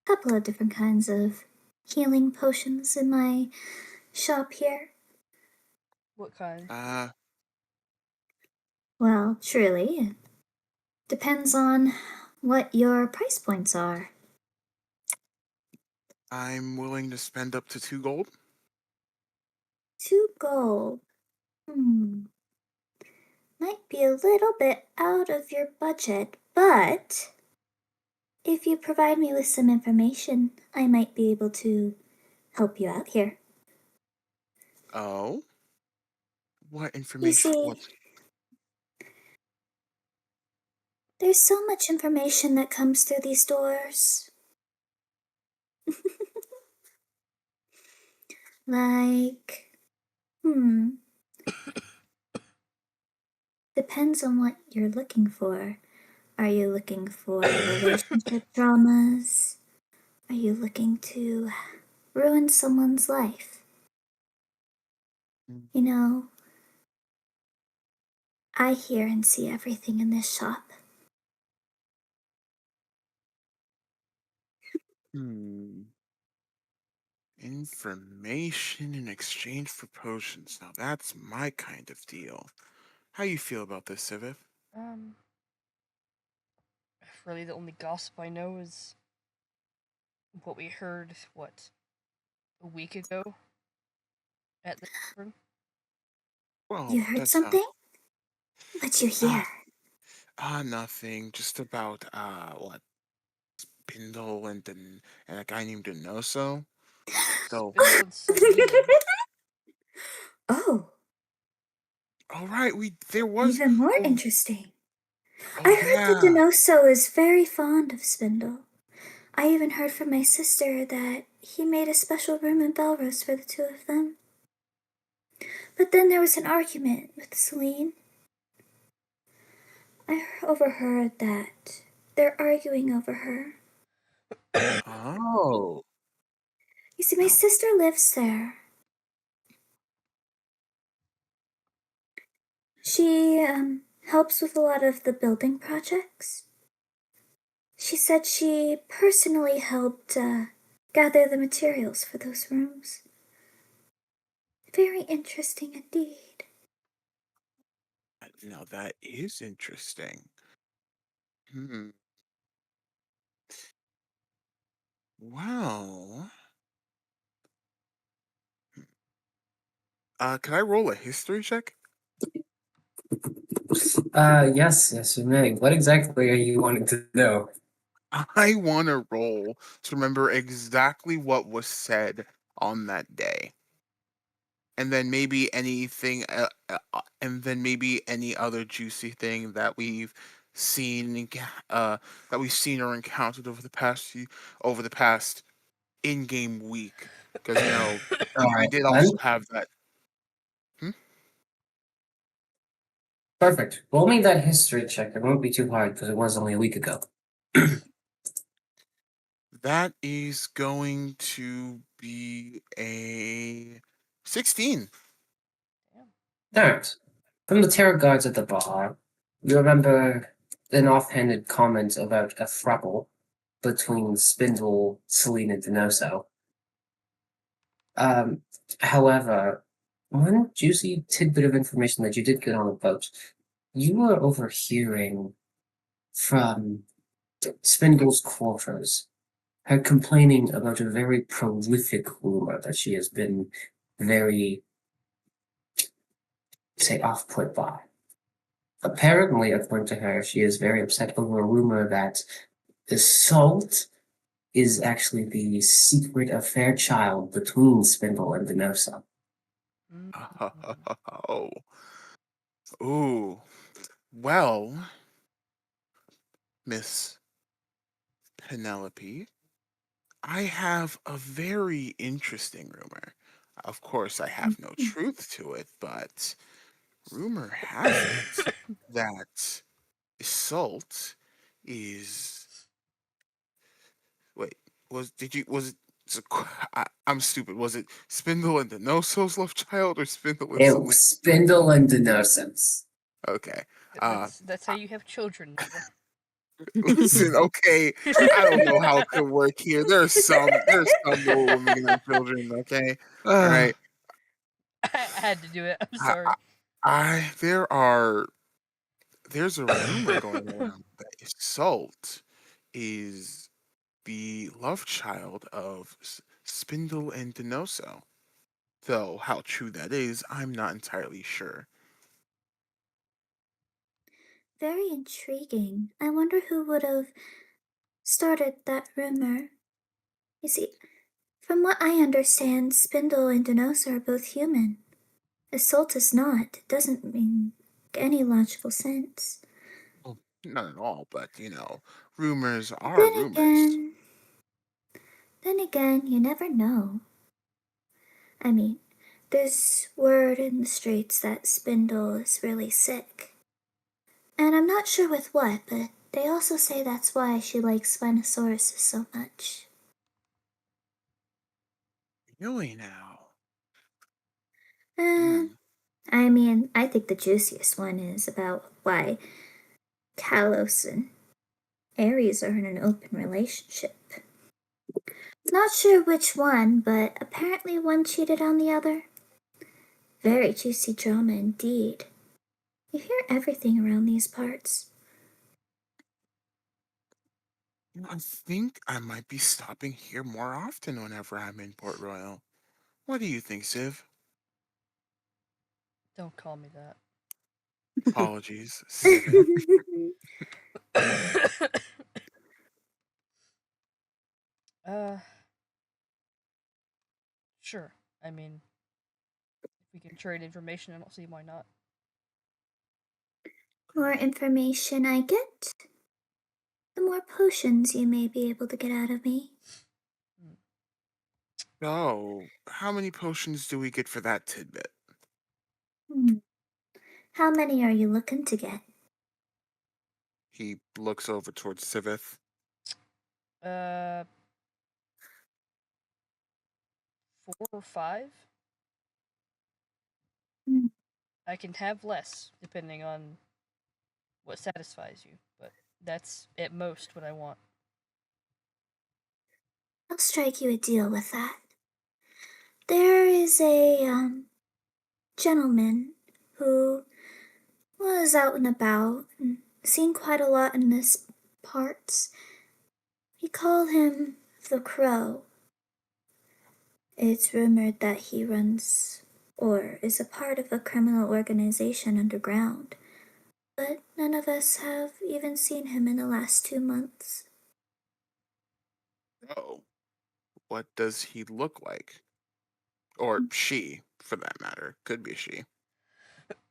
couple of different kinds of healing potions in my shop here. What kind? Well, truly, it depends on what your price points are. I'm willing to spend up to 2 gold. 2 gold. Hmm. Might be a little bit out of your budget, but if you provide me with some information, I might be able to help you out here. Oh, what You information? see, What? there's so much information that comes through these doors. Like, depends on what you're looking for. Are you looking for relationship dramas? Are you looking to ruin someone's life? You know, I hear and see everything in this shop. Hmm. Information in exchange for potions. Now that's my kind of deal. How you feel about this, Civiv? Um, really, the only gossip I know is what we heard, what, a week ago at the tavern? Well, You heard that's something? What'd you uh, hear? nothing. Just about what Spindle and a guy named Denoso. So, Spindle and Celine. Oh, all right, we there was. even more Oh, interesting. oh I heard that yeah. Denoso is very fond of Spindle. I even heard from my sister that he made a special room in Belrose for the two of them. But then there was an argument with Celine. I overheard that they're arguing over her. Oh, You see, my now sister lives there. She helps with a lot of the building projects. She said she personally helped gather the materials for those rooms. Very interesting indeed. Now that is interesting. Well, can I roll a history check? Yes, you may. What exactly are you wanting to know? I want to roll to remember exactly what was said on that day. And then maybe and then maybe any other juicy thing that we've seen, that we've seen or encountered over the past in-game week, because All we right, did then. also have that. Hmm? Perfect. Roll me that history check. It won't be too hard because it was only a week ago. That is going to be a 16. Alright. From the tarot guards at the bar, you remember an offhanded comment about a throuple between Spindle, Celine, and Denoso. Um, However, one juicy tidbit of information that you did get on the boat, you were overhearing from Spindle's quarters, her complaining about a very prolific rumor that she has been very, say, off-put by. Apparently, according to her, she is very upset over a rumor that the salt is actually the secret affair child between Spindle and Denosa. Oh. Ooh. Well, Miss Penelope, I have a very interesting rumor. Of course, I have no truth to it, but rumor has it that Salt is. Wait, was it? I'm stupid. Was it Spindle and Denoso's love child or Spindle and It Celine? was Spindle and Denosa's. Okay. That's how you have children, Nova. Listen, okay, I don't know how it could work here. There's some rule when we can have children, okay? All Uh, right. I had to do it. I'm I, sorry. there's a rumor going around that Salt is the love child of Spindle and Denoso. Though how true that is, I'm not entirely sure. Very intriguing. I wonder who would have started that rumor. You see, from what I understand, Spindle and Denosa are both human. Assault is not. It doesn't make any logical sense. Well, not at all, but rumors are Then rumors. again, then again, you never know. I mean, there's word in the streets that Spindle is really sick. And I'm not sure with what, but they also say that's why she likes Spinosaurus so much. Really now? Uh, Hmm. I mean, I think the juiciest one is about why Kalos and Ares are in an open relationship. Not sure which one, but apparently one cheated on the other. Very juicy drama indeed. You hear everything around these parts. I think I might be stopping here more often whenever I'm in Port Royal. What do you think, Civ? Don't call me that. Apologies, Civic. uh, sure. I mean, if we can trade information, I don't see why not. More information I get, the more potions you may be able to get out of me. So, how many potions do we get for that tidbit? Hmm. How many are you looking to get? He looks over towards Civith. Uh, 4 or 5. Hmm. I can have less depending on what satisfies you, but That's at most what I want. I'll strike you a deal with that. There is a gentleman who was out and about and seen quite a lot in this parts. We call him the Crow. It's rumored that he runs or is a part of a criminal organization underground, but none of us have even seen him in the last 2 months. Oh, what does he look like? Or she, for that matter. Could be a she.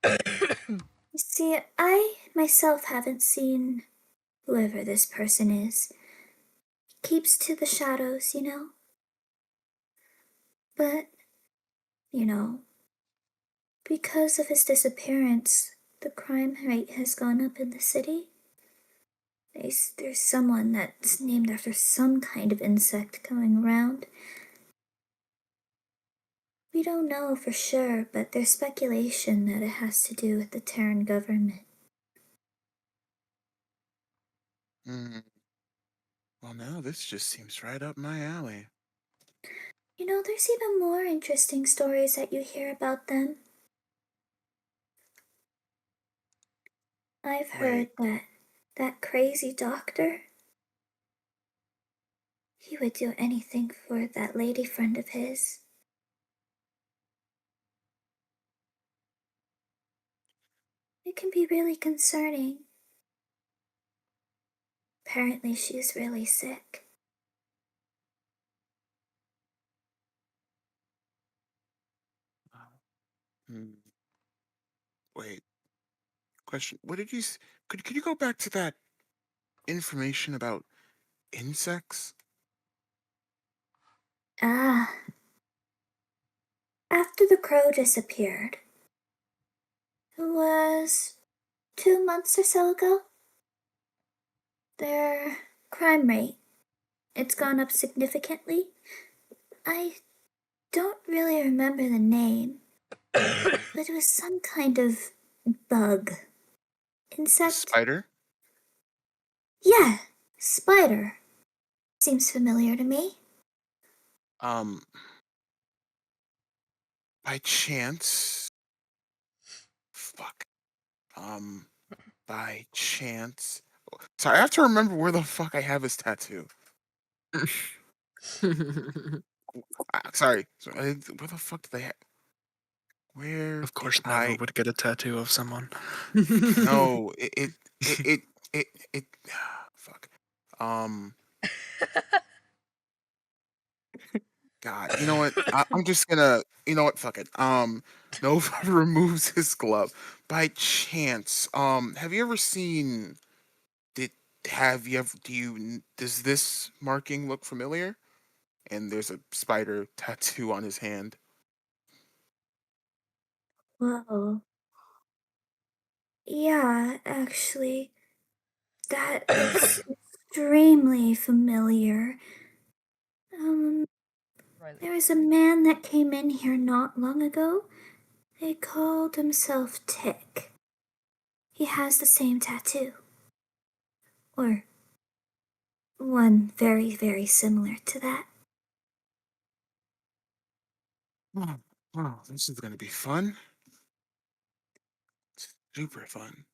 You see, I myself haven't seen whoever this person is. Keeps to the shadows, you know? But, you know, because of his disappearance, the crime rate has gone up in the city. There's someone that's named after some kind of insect going around. We don't know for sure, but there's speculation that it has to do with the Terran government. Hmm. Well, now this just seems right up my alley. You know, there's even more interesting stories that you hear about them. I've heard Wait. that crazy doctor, he would do anything for that lady friend of his. It can be really concerning. Apparently, she's really sick. Hmm. Wait. Question. What did you? Could you go back to that information about insects? Ah, after the crow disappeared, it was 2 months or so ago, their crime rate, it's gone up significantly. I don't really remember the name, but it was some kind of bug. A Insect? spider? Yeah, spider. Seems familiar to me. Um. By chance. Fuck. Um. By chance. Sorry, I have to remember where the fuck I have his tattoo. Sorry. Where the fuck did they have? Where Of did course, Nova I? would get a tattoo of someone. No. It. Fuck. Um. God. You know what? I'm just gonna. You know what? Fuck it. Nova removes his glove. By chance. Have you ever seen? Did have you ever? Does this marking look familiar? And there's a spider tattoo on his hand. Whoa. Yeah, actually, that looks extremely familiar. Um, Riley. there was a man that came in here not long ago. He called himself Tick. He has the same tattoo. Or one very, very similar to that. Oh, wow, this is gonna be fun. Super fun.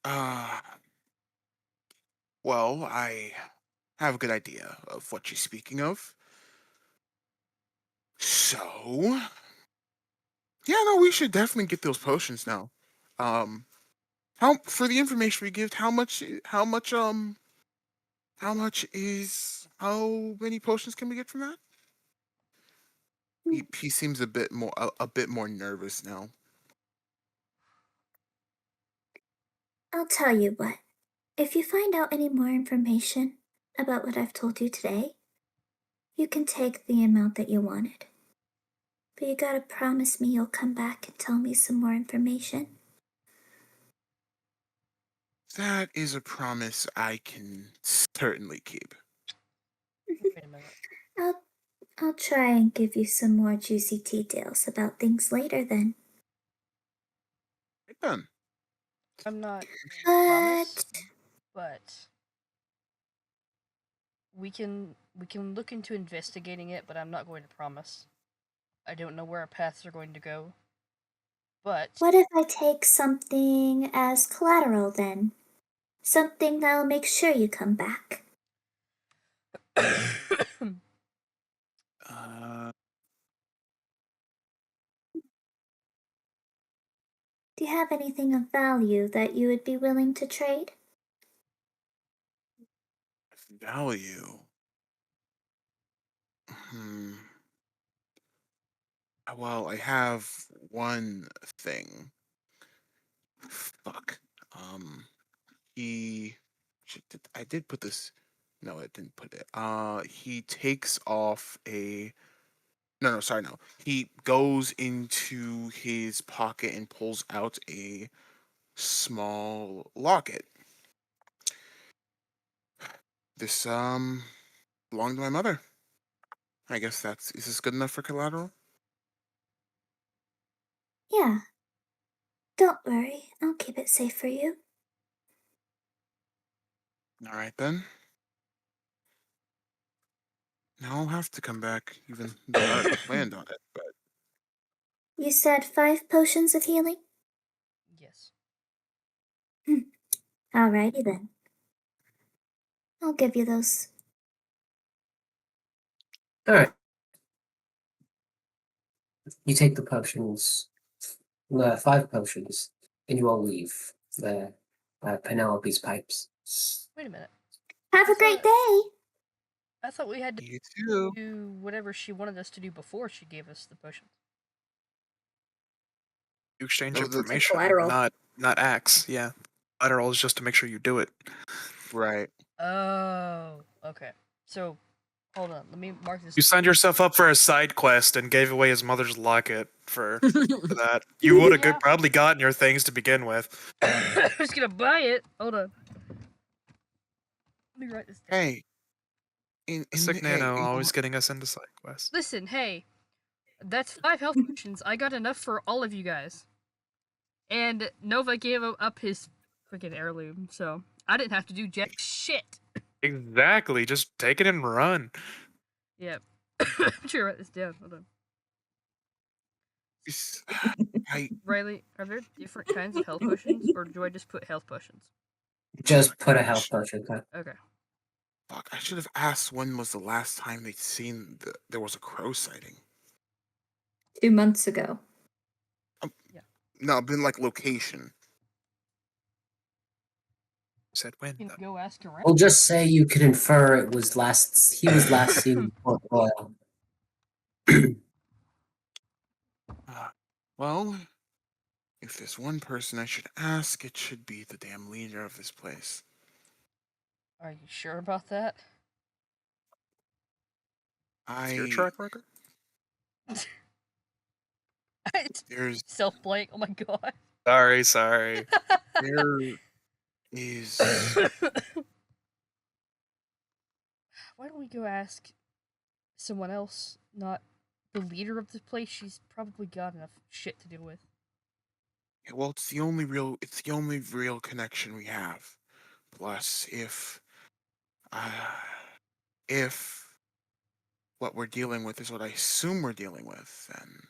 Uh, well, I have a good idea of what you're speaking of. So, yeah, no, we should definitely get those potions now. Um, how for the information we give, how many potions can we get from that? He seems a bit more nervous now. I'll tell you what. If you find out any more information about what I've told you today, you can take the amount that you wanted. But you gotta promise me you'll come back and tell me some more information. That is a promise I can certainly keep. Wait a minute. I'll I'll try and give you some more juicy details about things later then. Right then. I'm not But promise, but we can look into investigating it, but I'm not going to promise. I don't know where our paths are going to go. But what if I take something as collateral then? Something that'll make sure you come back. Uh, Do you have anything of value that you would be willing to trade? Value. Hmm. Well, I have one thing. Fuck. He. I did put this. No, I didn't put it. He takes off a. No, no, sorry, no. He goes into his pocket and pulls out a small locket. This belonged to my mother. I guess that's. Is this good enough for collateral? Yeah. Don't worry, I'll keep it safe for you. All right then. Now I'll have to come back, even though I already planned on it. But You said 5 potions of healing? yes. Alrighty then. I'll give you those. All right. You take the potions, 5 potions, and you all leave the Penelope's pipes. Wait a minute. Have I a great thought- day! I thought we had to you too. do whatever she wanted us to do before she gave us the potions. you exchange No, the information, collateral. not acts. Yeah, collateral is just to make sure you do it. right. Oh, okay. So, hold on. Let me mark this. You signed yourself up for a side quest and gave away his mother's locket for that. You would have Yeah. probably gotten your things to begin with. I was gonna buy it. Hold on. Let me write this down. Hey, Sick hey, Nano always getting us into side quests. Listen, hey, that's 5 health potions. I got enough for all of you guys. And Nova gave up his freaking heirloom, so I didn't have to do jack shit. Exactly. Just take it and run. Yep. I'm trying to write this down. Hold on. I Riley, are there different kinds of health potions, or do I just put health potions? Just put a health potion. Okay. fuck. I should have asked when was the last time they'd seen there was a crow sighting. 2 months ago. No, been like location. Said when? You can go ask around. We'll just say you could infer he was last seen in Port Royal. Well, if there's one person I should ask, it should be the damn leader of this place. Are you sure about that? What's your I track record? It's there's self-blank. Oh my god. Sorry. there is Why don't we go ask someone else, not the leader of the place? She's probably got enough shit to deal with. well, it's the only real connection we have. Plus, if what we're dealing with is what I assume we're dealing with, then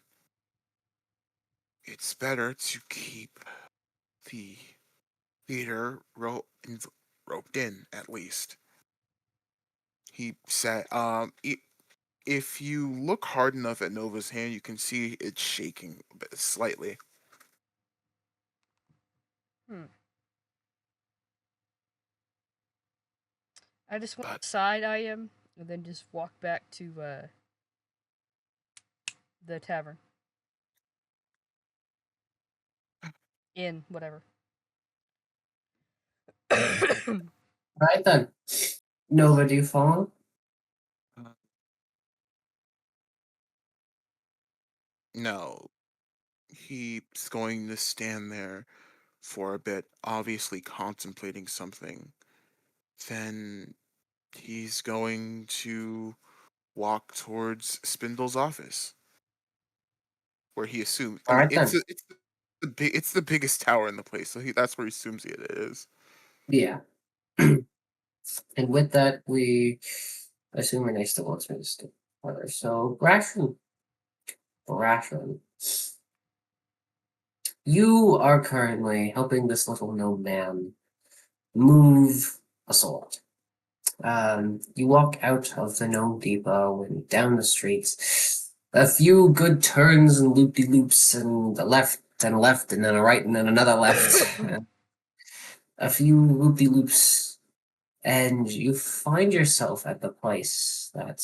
it's better to keep the leader roped in at least. He said, if you look hard enough at Nova's hand, you can see it's shaking a bit, slightly. I just want But to side eye him and then just walk back to the tavern. Inn, whatever. Right then. Nova, do you follow? no, he's going to stand there for a bit, obviously contemplating something. Then he's going to walk towards Spindle's office, where he assumes. I All mean, right then. it's It's the biggest tower in the place, so that's where he assumes it is. Yeah. And with that, we assume Renee still wants me to stick with her. So, Ration, you are currently helping this little gnome man move a sword. You walk out of the gnome depot and down the streets. A few good turns and loop-de-loops and a left and then a right and then another left. A few loop-de-loops and you find yourself at the place that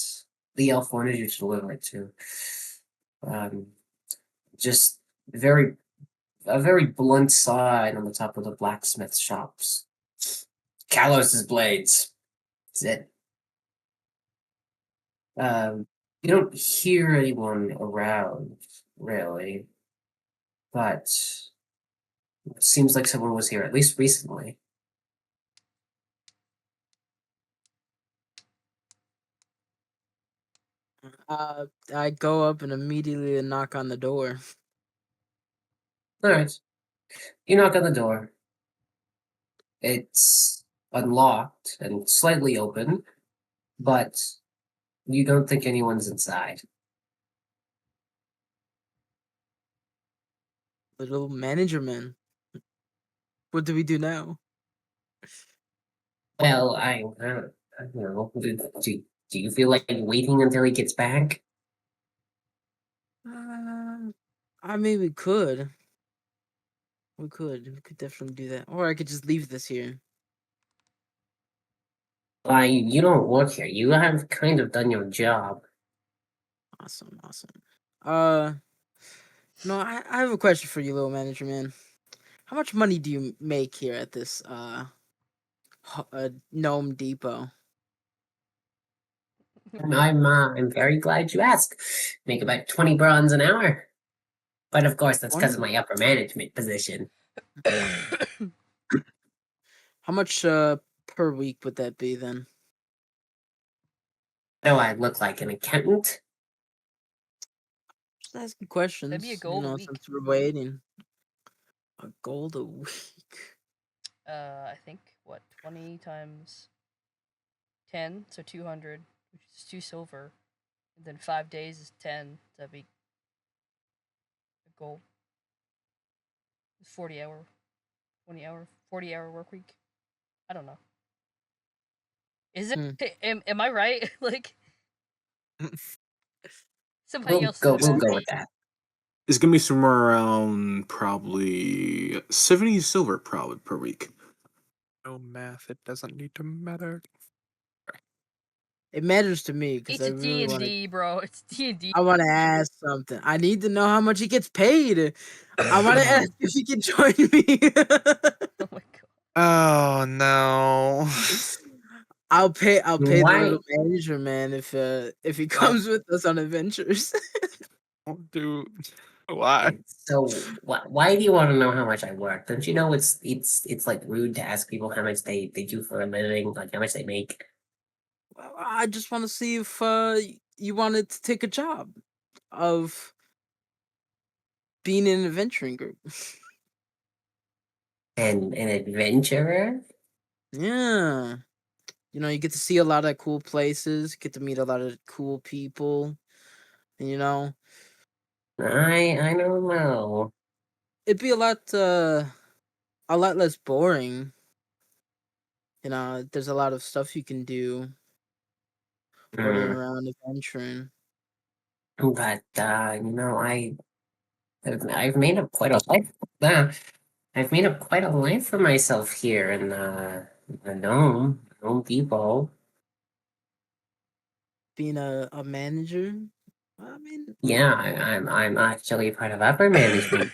the elf wanted you to deliver it to. Just very a very blunt sign on the top of the blacksmith shops. Kalos's blades. That's it. You don't hear anyone around, really, but it seems like someone was here at least recently. I go up and immediately knock on the door. All right. You knock on the door. It's unlocked and slightly open, but you don't think anyone's inside. Little manager man. What do we do now? Well, I don't know. Do you feel like waiting until he gets back? I mean, we could. We could definitely do that. Or I could just leave this here. Why, you don't work here. You have kind of done your job. Awesome. No, I have a question for you, little manager man. How much money do you make here at this Gnome Depot? I'm very glad you asked. Make about 20 bronze an hour. But of course, that's because of 20? my upper management position. How much per week would that be then? Do I look like an accountant? Just asking questions. That'd be a gold a week. Since we're waiting. A gold a week. I think what 20 times 10, so 200, which is 2 silver, and then 5 days is 10. That'd be a gold. 40-hour, 20-hour, 40-hour work week. I don't know. Is it? Am I right? Like somebody else. We'll go with that. It's gonna be somewhere around probably 70 silver probably per week. No math. It doesn't need to matter. It matters to me because It's I a really want D&D, bro. It's D&D. I want to ask something. I need to know how much he gets paid. I want to ask if he can join me. Oh my god. Oh no. I'll pay the Why? little manager man if he comes with us on adventures. Dude, why? So why do you want to know how much I work? Don't you know it's like rude to ask people how much they do for a living, like how much they make? Well, I just want to see if you wanted to take a job of being in an adventuring group. And an adventurer? Yeah. You get to see a lot of cool places, get to meet a lot of cool people. And I don't know. it'd be a lot less boring. There's a lot of stuff you can do running around adventuring. But I've made up quite a life. I've made up quite a life for myself here in the Gnome Depot. Being a manager, I mean, Yeah, I'm actually part of upper management.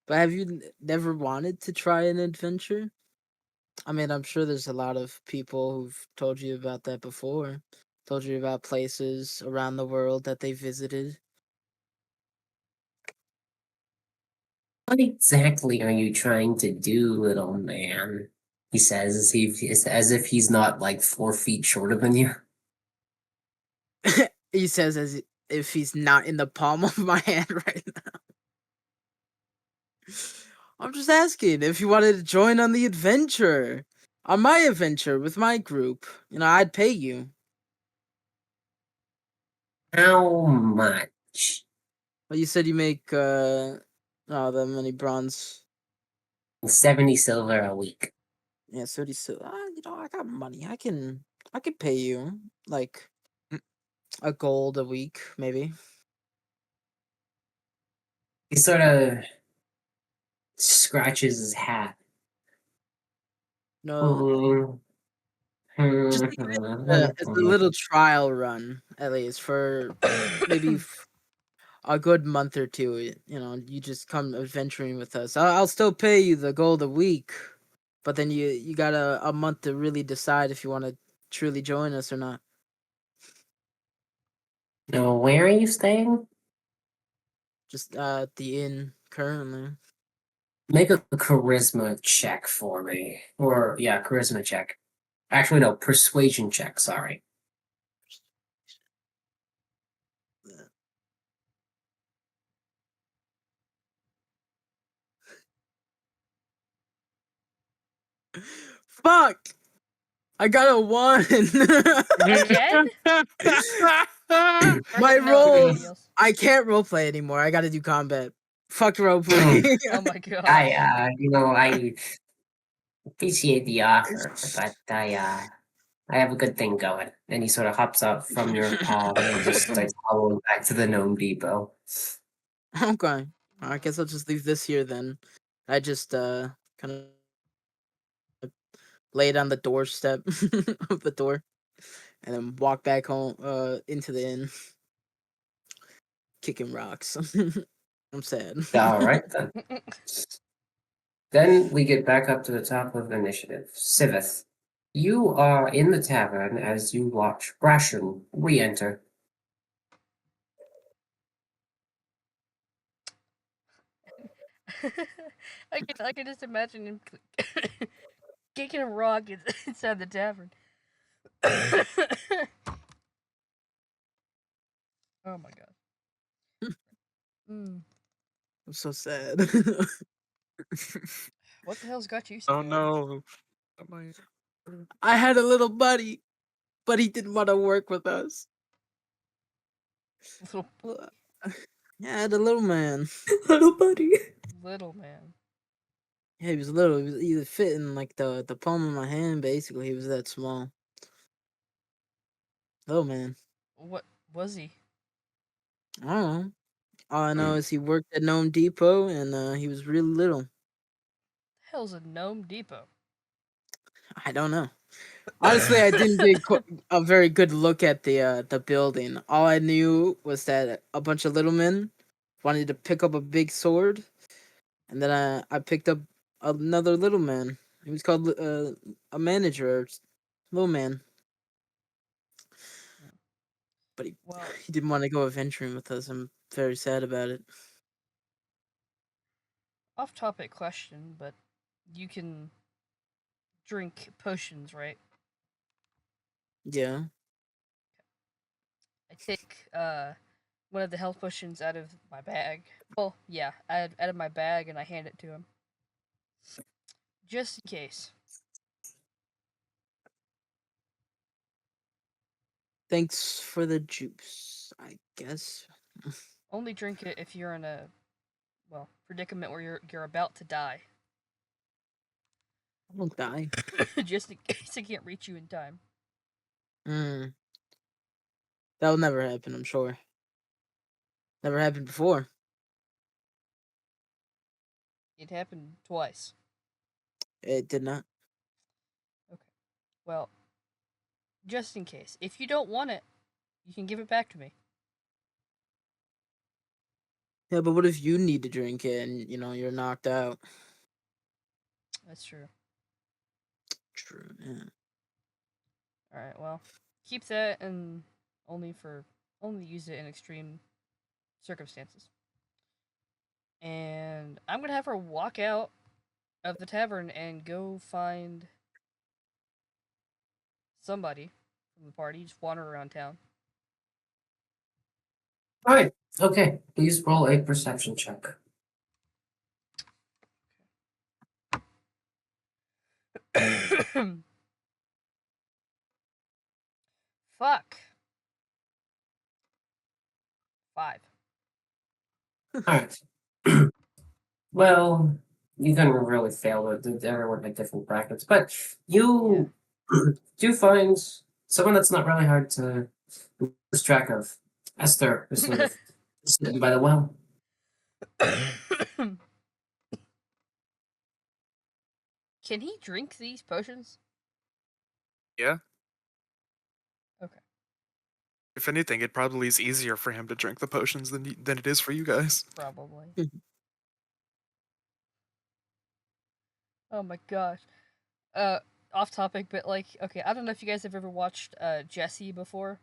But have you never wanted to try an adventure? I mean, I'm sure there's a lot of people who've told you about that before. Told you about places around the world that they visited. What exactly are you trying to do, little man? He says as if he's not like 4 feet shorter than you. He says as if he's not in the palm of my hand right now. I'm just asking if you wanted to join on the adventure. On my adventure with my group. I'd pay you. How much? Well, you said you make that many bronze. 70 silver a week. Yeah, 30 so I got money. I can pay you like a gold a week, maybe. He sort of scratches his hat. No, just as a little trial run, at least for maybe a good month or two. You just come adventuring with us. I'll still pay you the gold a week, but then you got a month to really decide if you want to truly join us or not. Now, where are you staying? Just at the inn currently. Make a charisma check for me. Or, yeah, charisma check. Actually, no, persuasion check, sorry. Fuck! I got a 1. Again? My No, rolls. nobody else. I can't roleplay anymore. I got to do combat. Fuck roleplay. Oh my god. I appreciate the offer, but I have a good thing going. And he sort of hops up from your palm and just starts following back to the Gnome Depot. Okay. I guess I'll just leave this here then. I just kind of lay it on the doorstep of the door and then walk back home into the inn kicking rocks. I'm sad. All right, then. Then we get back up to the top of the initiative. Sivith, you are in the tavern as you watch Brashen re-enter. I can just imagine him kicking a rock inside the tavern. Oh my god. Mm. I'm so sad. What the hell's got you so Oh bad? no. I had a little buddy, but he didn't want to work with us. Little, Yeah, I had a little man. Little buddy. little man. Yeah, he was little. He was either fitting like the palm of my hand. Basically, he was that small. Little man. What was he? I don't know. All I know is he worked at Gnome Depot, and he was really little. The hell's a gnome depot? I don't know. Honestly, I didn't get a very good look at the building. All I knew was that a bunch of little men wanted to pick up a big sword, and then I picked up another little man. He was called a manager, or little man. But Well, he didn't want to go adventuring with us. I'm very sad about it. off topic question, but you can drink potions, right? Yeah. I take one of the health potions out of my bag. Well, yeah, out of my bag and I hand it to him. Just in case. Thanks for the juice, I guess. Only drink it if you're in a predicament where you're about to die. I won't die. Just in case I can't reach you in time. That'll never happen, I'm sure. Never happened before. It happened twice. It did not. Okay. Well, just in case. If you don't want it, you can give it back to me. Yeah, but what if you need to drink it and you're knocked out? That's true. True. Yeah. Alright, well. Keep that and only use it in extreme circumstances. And I'm gonna have her walk out of the tavern and go find somebody from the party, just wander around town. All right. Okay. Please roll a perception check. Fuck. 5. All right. Well, you didn't really fail it. Everyone had different brackets, but you do find someone that's not really hard to lose track of. Esther is sort of sitting by the well. Can he drink these potions? Yeah. Okay. If anything, it probably is easier for him to drink the potions than it is for you guys. Probably. Oh my gosh. Off topic, but like, okay, I don't know if you guys have ever watched Jesse before.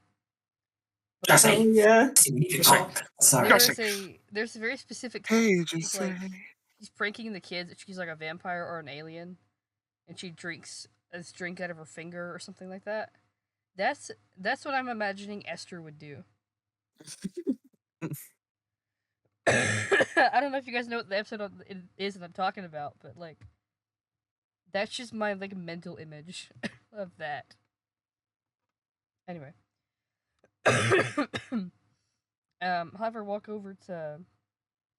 But, Jesse. Oh yeah. Sorry. there's a very specific Hey, she's just like she's pranking the kids. She's like a vampire or an alien, and she drinks this drink out of her finger or something like that. That's what I'm imagining Esther would do. I don't know if you guys know what the episode it is that I'm talking about, but like that's just my like mental image of that. Anyway. However, walk over to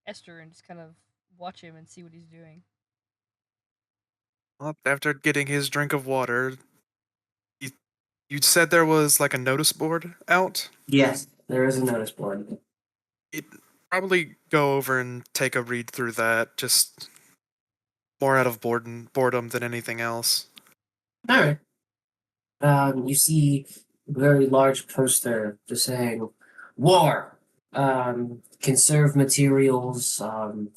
Esther and just kind of watch him and see what he's doing. Well, after getting his drink of water, you said there was like a notice board out. Yes, there is a notice board. You'd probably go over and take a read through that, just more out of boredom than anything else. All right. You see a very large poster just saying war, conserve materials,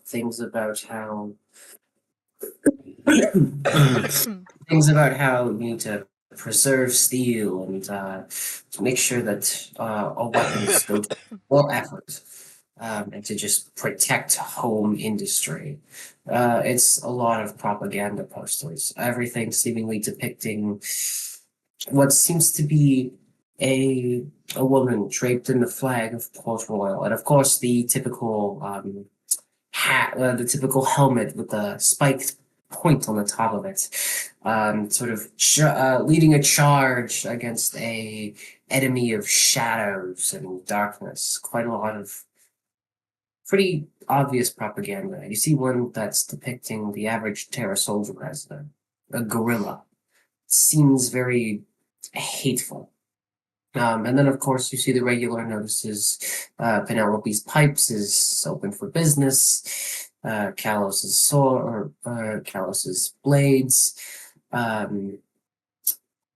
things about how things about how you need to preserve steel and to make sure that all weapons go to full effort, and to just protect home industry. It's a lot of propaganda posters, everything seemingly depicting what seems to be a a woman draped in the flag of Port Royal, and of course the typical hat, the typical helmet with the spiked point on the top of it, sort of leading a charge against a enemy of shadows and darkness. Quite a lot of pretty obvious propaganda. You see one that's depicting the average Terra soldier as a gorilla. Seems very hateful. And then, of course, you see the regular notices. Penelope's Pipes is open for business. Callos's sword, or Callos's blades. Then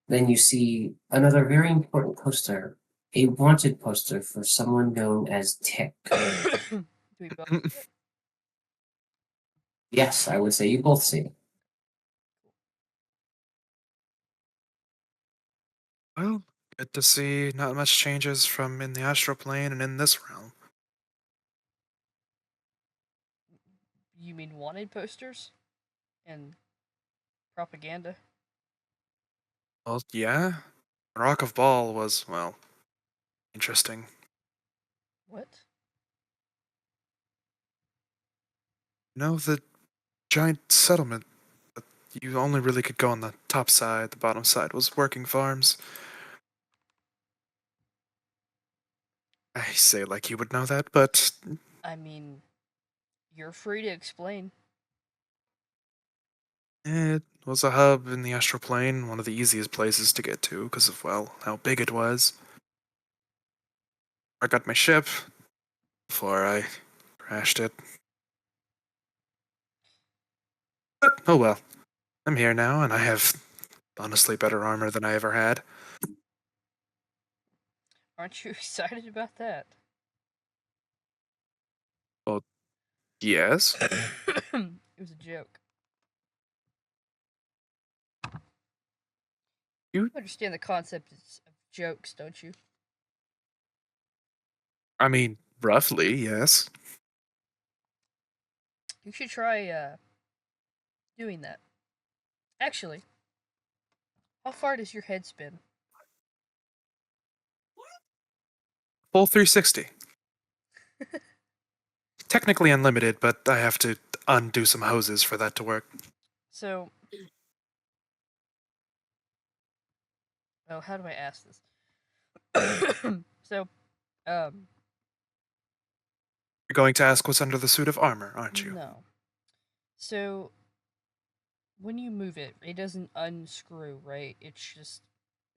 you see another very important poster, a wanted poster for someone known as Tick. Do we both see it? Yes, I would say you both see it. Well, good to see not much changes from in the astral plane and in this realm. You mean wanted posters and propaganda? Well, yeah. Rock of Ball was, well, interesting. What? No, the giant settlement. But you only really could go on the top side. The bottom side was working farms. I say like you would know that, but I mean, you're free to explain. it was a hub in the astral plane, one of the easiest places to get to because of, well, how big it was. I got my ship before I crashed it. But, oh well. I'm here now, and I have honestly better armor than I ever had. Aren't you excited about that? Yes. It was a joke. You, understand the concept of jokes, don't you? I mean, roughly, yes. You should try doing that. Actually, how far does your head spin? Full 360. Technically unlimited, but I have to undo some hoses for that to work. So, oh, how do I ask this? So, um, You're going to ask what's under the suit of armor, aren't you? no. So, when you move it, it doesn't unscrew, right? It's just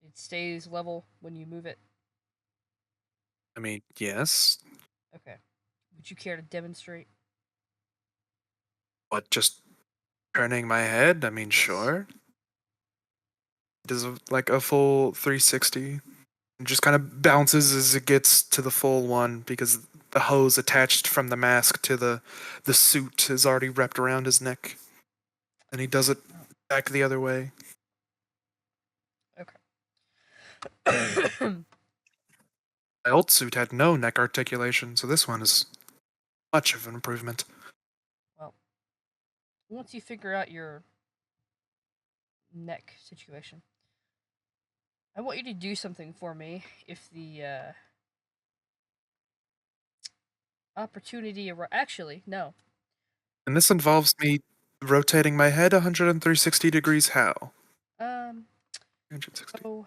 it stays level when you move it. I mean, yes. Okay. Would you care to demonstrate? But just turning my head? I mean, sure. It does like a full 360. It just kind of bounces as it gets to the full one because the hose attached from the mask to the suit is already wrapped around his neck. And he does it back the other way. Okay. My old suit had no neck articulation, so this one is much of an improvement. Well, once you figure out your neck situation, I want you to do something for me if the opportunity actually, no. And this involves me rotating my head 160 degrees how? Um 360. so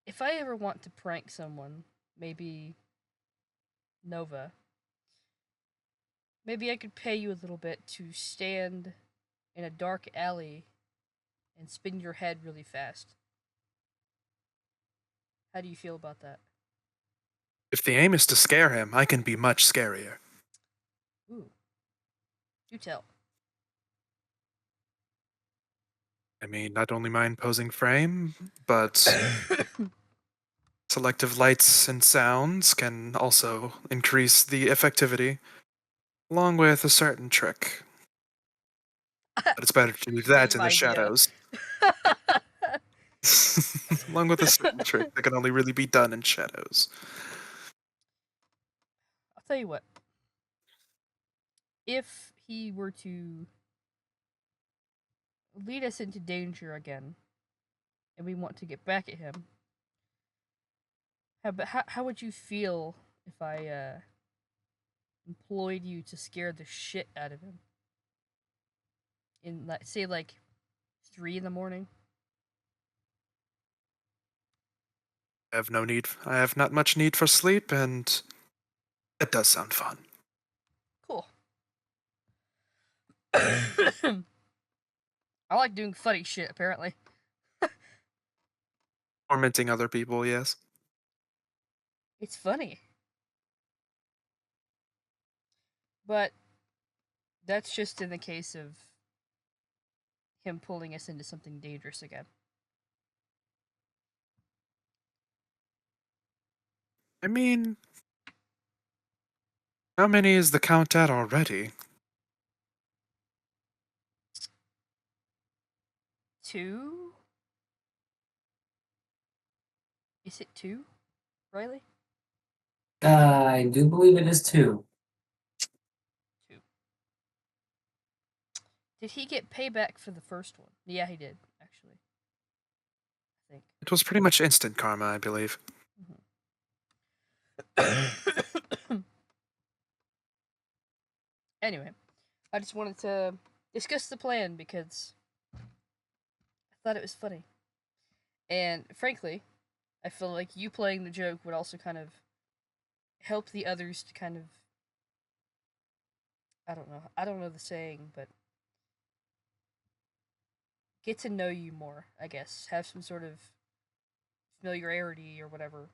if I ever want to prank someone, maybe Nova, maybe I could pay you a little bit to stand in a dark alley and spin your head really fast. How do you feel about that? If the aim is to scare him, I can be much scarier. Ooh. Do tell. I mean, not only my imposing frame, but selective lights and sounds can also increase the effectivity, along with a certain trick. But it's better to do that Same in the idea. shadows. Along with a certain trick that can only really be done in shadows. I'll tell you what. If he were to lead us into danger again, and we want to get back at him, how would you feel if I employed you to scare the shit out of him? In like say like 3 in the morning. I have not much need for sleep, and it does sound fun. Cool. I like doing funny shit, apparently. Tormenting other people, yes. It's funny. But that's just in the case of him pulling us into something dangerous again. I mean, how many is the count at already? 2? Is it 2, Riley? I do believe it is 2. 2. Did he get payback for the first one? Yeah, he did, actually. I think. It was pretty much instant karma, I believe. Anyway, I just wanted to discuss the plan because I thought it was funny. And frankly, I feel like you playing the joke would also kind of help the others to kind of I don't know the saying, but get to know you more, I guess. Have some sort of familiarity or whatever.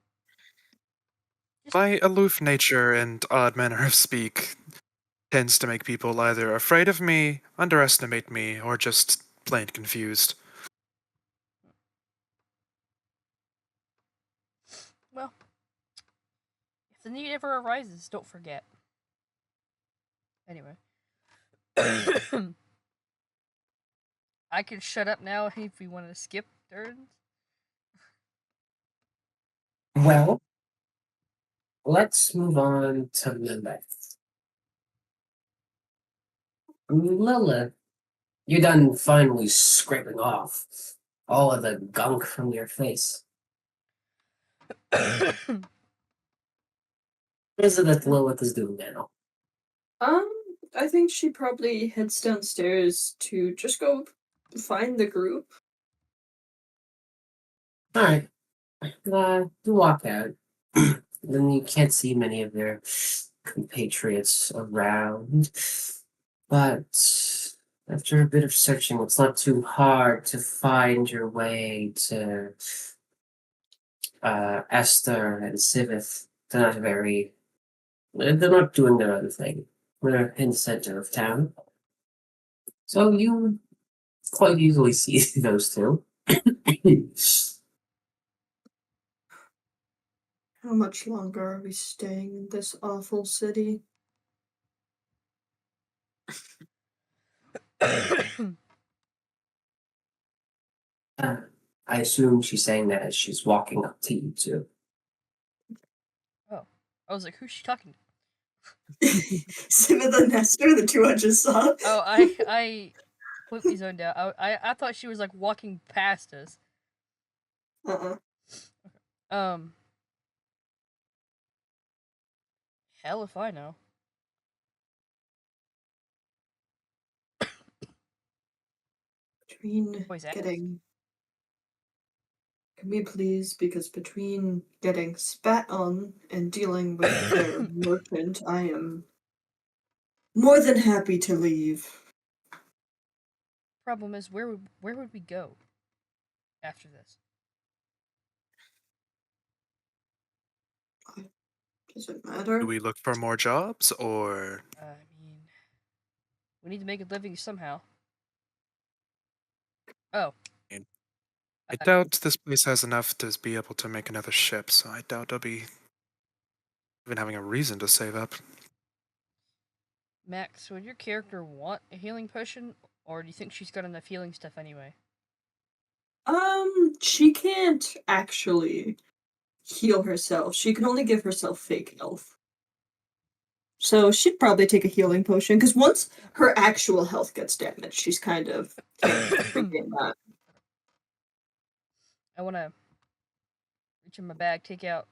My aloof nature and odd manner of speak tends to make people either afraid of me, underestimate me, or just plain confused. Well, if the need ever arises, don't forget. Anyway. I can shut up now if we want to skip turns. Well, let's move on to Lilith. Lilith, you're done finally scraping off all of the gunk from your face. What is it that Lilith is doing now? I think she probably heads downstairs to just go find the group. Alright. You walk out. Then you can't see many of their compatriots around. But after a bit of searching, it's not too hard to find your way to Esther and Sivith. They're not doing their own thing. They're in the center of town. So you quite easily see those two. How much longer are we staying in this awful city? I assume she's saying that as she's walking up to you two. Oh, I was like, who's she talking to? Sivith and Esther, the two I just saw. Oh, I completely zoned out. I thought she was like walking past us. Um, hell if I know. Between Always ask. getting. Can we please? Because between getting spat on and dealing with their merchant, I am more than happy to leave. Problem is, where would we go after this? Does it matter? Do we look for more jobs or? I mean, we need to make a living somehow. Oh. I doubt this place has enough to be able to make another ship, so I doubt I'll be even having a reason to save up. Max, would your character want a healing potion, or do you think she's got enough healing stuff anyway? She can't actually heal herself. She can only give herself fake health. So she'd probably take a healing potion, because once her actual health gets damaged, she's kind of can't regain that. I want to reach in my bag, take out.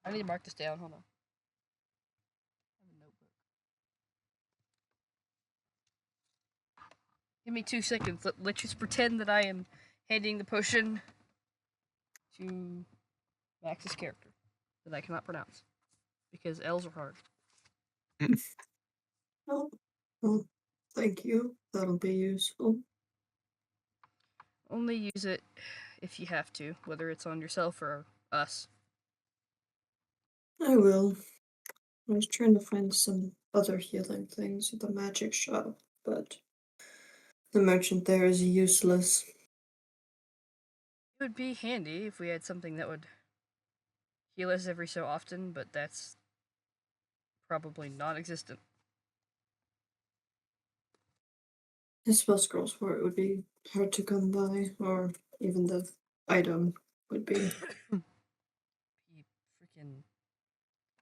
I need to mark this down. Hold on. Give me 2 seconds. Let's just pretend that I am handing the potion to Max's character that I cannot pronounce because L's are hard. Oh, well, thank you. That'll be useful. Only use it if you have to, whether it's on yourself or us. I will. I was trying to find some other healing things at the magic shop, but the merchant there is useless. It would be handy if we had something that would heal us every so often, but that's probably non-existent. The spell scrolls for it would be hard to come by, or even the item would be. Freaking.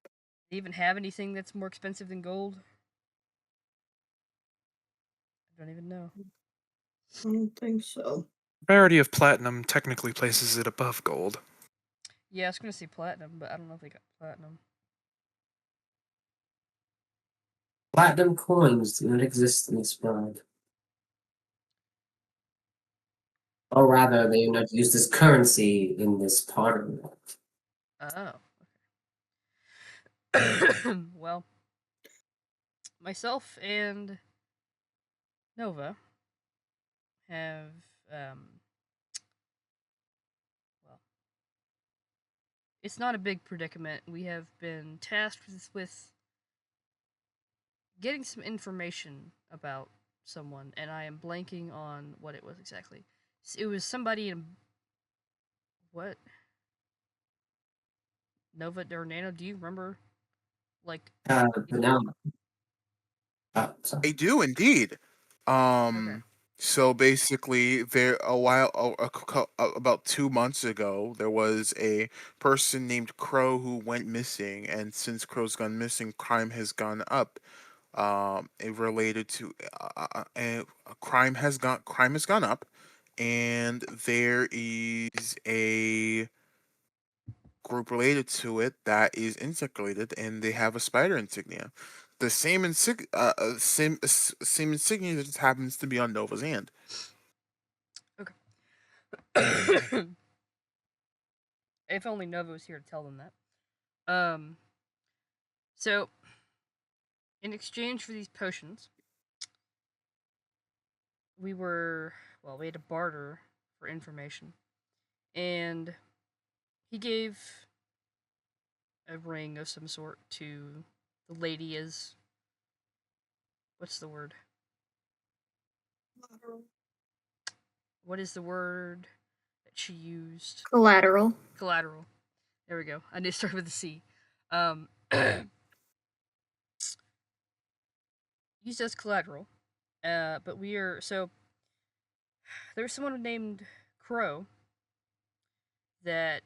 Do they even have anything that's more expensive than gold? I don't even know. I don't think so. Rarity of platinum technically places it above gold. Yeah, I was gonna say platinum, but I don't know if they got platinum. Platinum coins do not exist in this world. Or rather, they are not used as currency in this part of the world. Oh. Okay. Well, myself and Nova have well, it's not a big predicament. We have been tasked with getting some information about someone, and I am blanking on what it was exactly. It was somebody in what? Nova or Nano, do you remember? Like, But now, I sorry. do indeed. okay. So basically, there a while about 2 months ago, there was a person named Crow who went missing, and since Crow's gone missing, crime has gone up. It related to crime has gone up, and there is a group related to it that is insect related, and they have a spider insignia. The same insignia that just happens to be on Nova's hand. If only Nova was here to tell them that. So in exchange for these potions, we had to barter for information, and he gave a ring of some sort to the lady as what's the word? What is the word that she used? Collateral. Collateral. There we go. I need to start with a C. Used as collateral. But we are so there's someone named Crow that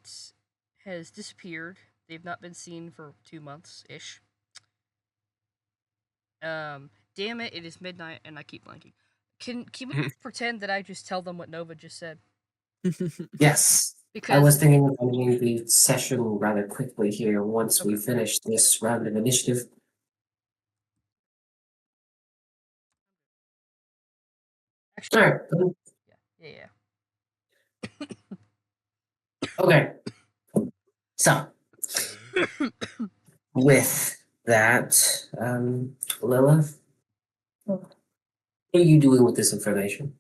has disappeared. They've not been seen for 2 months ish. Damn it! It is midnight and I keep blanking. Can we pretend that I just tell them what Nova just said? Yes. I was thinking of ending the session rather quickly here once we finish this round of initiative. Actually, Alright. yeah. Okay. So, with that, Lilith, what are you doing with this information?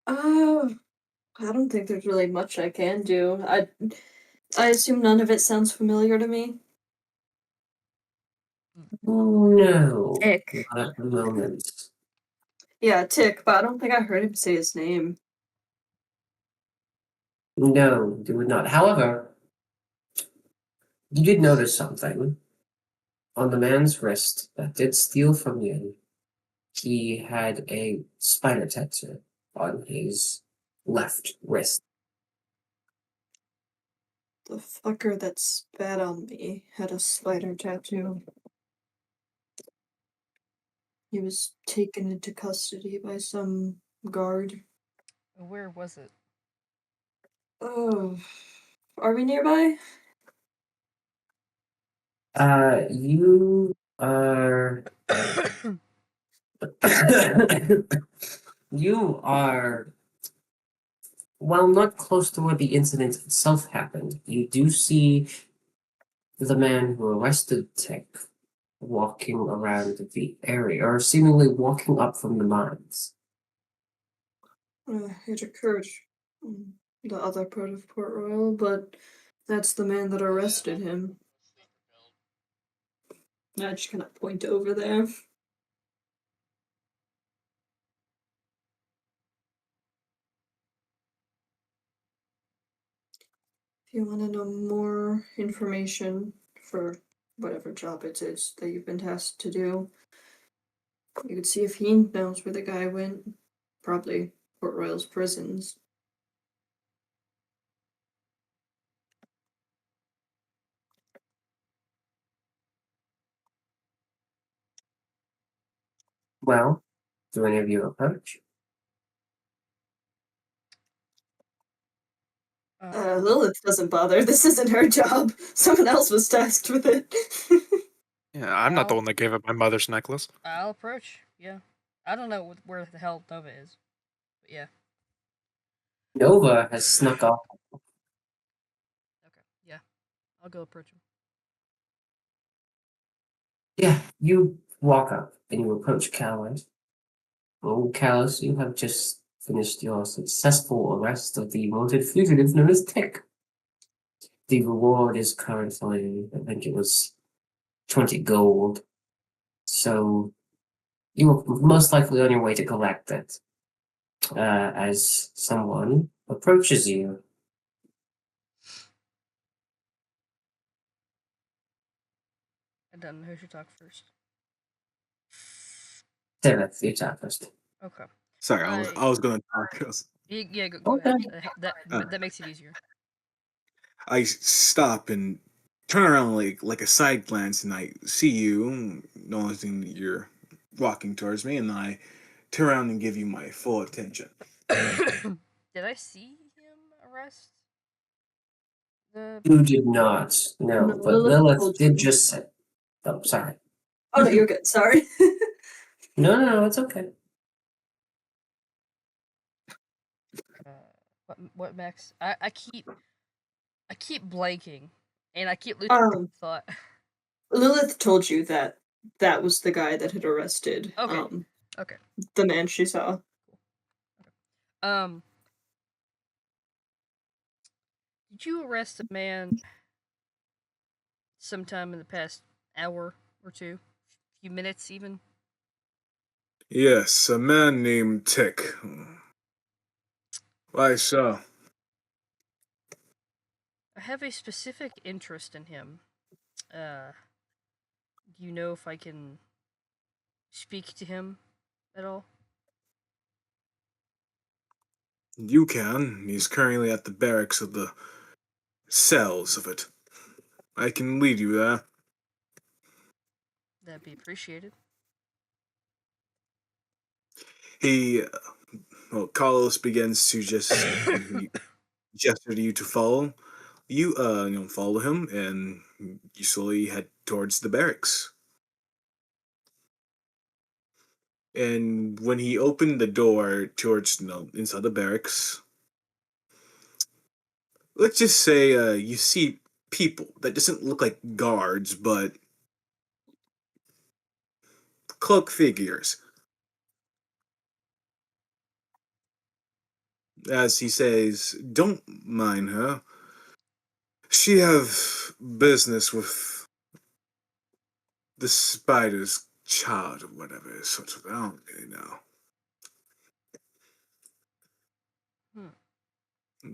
I don't think there's really much I can do. I assume none of it sounds familiar to me. No, Ick. not at the moment. Yeah, Tick, but I don't think I heard him say his name. No, you would not. However, you did notice something on the man's wrist that did steal from you. He had a spider tattoo on his left wrist. The fucker that spat on me had a spider tattoo. He was taken into custody by some guard. Where was it? Oh, are we nearby? You are. You are. Well, not close to where the incident itself happened. You do see the man who arrested Tick walking around the area, or seemingly walking up from the mines. It occurred in the other part of Port Royal, but that's the man that arrested him. I just kind of point over there. If you want to know more information for whatever job it is that you've been tasked to do, you could see if he knows where the guy went. Probably Port Royal's prisons. Well, do any of you approach? Lilith doesn't bother. This isn't her job. Someone else was tasked with it. Yeah, I'm not the one that gave up my mother's necklace. I'll approach. Yeah, I don't know where the hell Nova is, but yeah. Nova has snuck off. Okay, yeah, I'll go approach him. Yeah, you walk up and you approach Callus. Oh, Callus, you have just finished your successful arrest of the wanted fugitive known as Tick. The reward is currently, I think it was 20 gold. So you are most likely on your way to collect it. As someone approaches you. I don't know who should talk first. Deveth, you talk first. Okay. Sorry, I was gonna talk. Yeah, go Okay. ahead. That makes it easier. I stop and turn around like a side glance, and I see you, noticing that you're walking towards me, and I turn around and give you my full attention. Did I see him arrest You did not. No, No, but Lilith Lilith told did you. just say. Oh, sorry. Oh no, you're good. Sorry. No, it's okay. What Max? I keep blanking, and I keep losing thought. Lilith told you that that was the guy that had arrested Okay. Okay. the man she saw. Did you arrest a man sometime in the past hour or two, few minutes even? Yes, a man named Tick. Why so? I have a specific interest in him. Do you know if I can speak to him at all? You can. He's currently at the barracks of the cells of it. I can lead you there. That'd be appreciated. He, well, Carlos begins to just gesture to you to follow. You follow him, and you slowly head towards the barracks. And when he opened the door towards, inside the barracks, let's just say you see people that doesn't look like guards, but cloak figures. As he says, "Don't mind her. She have business with the spider's child or whatever. Sort of, I don't really know.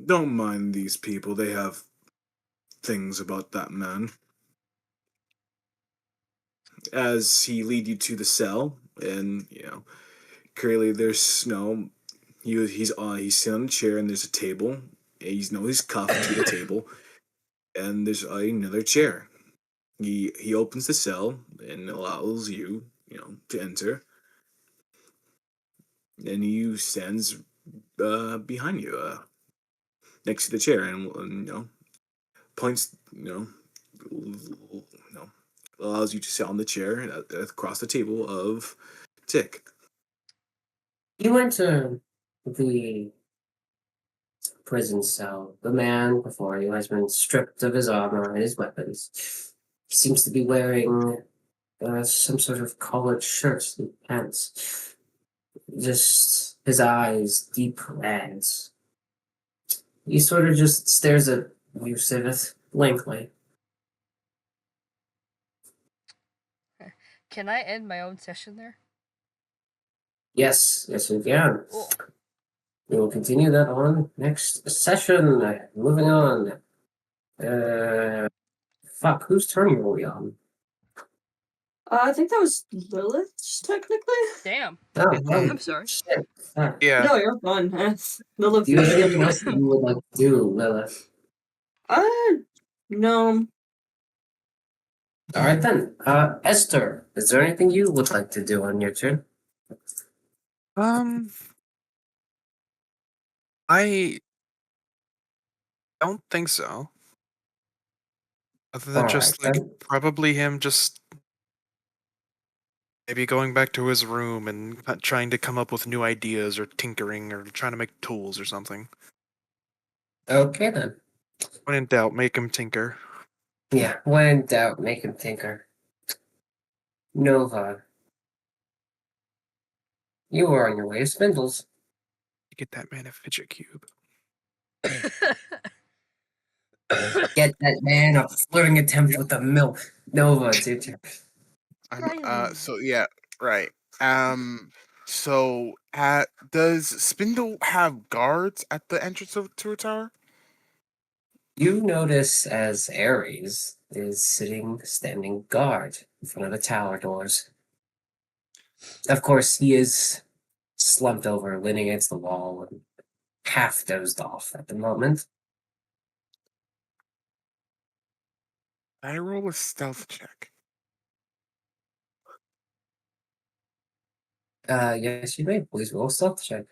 Don't mind these people. They have things about that man." As he lead you to the cell, and clearly there's he's sitting on a chair, and there's a table. He's cuffed to the table, and there's another chair. He opens the cell and allows you, to enter, and he stands behind you, next to the chair, and points, allows you to sit on the chair across the table of Tick. You enter the prison cell. The man before you has been stripped of his armor and his weapons. He seems to be wearing some sort of collared shirt and pants. Just his eyes deep red. He sort of just stares at you, Sivith, blankly. Can I end my own session there? Yes, you can. Cool. We will continue that on next session. Moving on. Whose turn were we on? I think that was Lilith's, technically. Damn. Oh, I'm sorry. Shit. Fuck. Yeah. No, you're fine. Lilith. Do you have anything else that you would like to do, Lilith? No. All right then. Esther, is there anything you would like to do on your turn? I don't think so. Other than just Alright, like then. probably him just maybe going back to his room and trying to come up with new ideas or tinkering or trying to make tools or something. Okay then. When in doubt, make him tinker. Yeah, when in doubt, make him tinker. Nova, you are on your way to Spindles. Get that man a fidget cube. Get that man a flirting attempt with the milk. Nova, it's your turn. So yeah, right. So does Spindle have guards at the entrance to her tower? You notice as Ares is standing guard in front of the tower doors. Of course, he is slumped over, leaning against the wall, and half dozed off at the moment. I roll a stealth check. Yes, you may. Please roll a stealth check.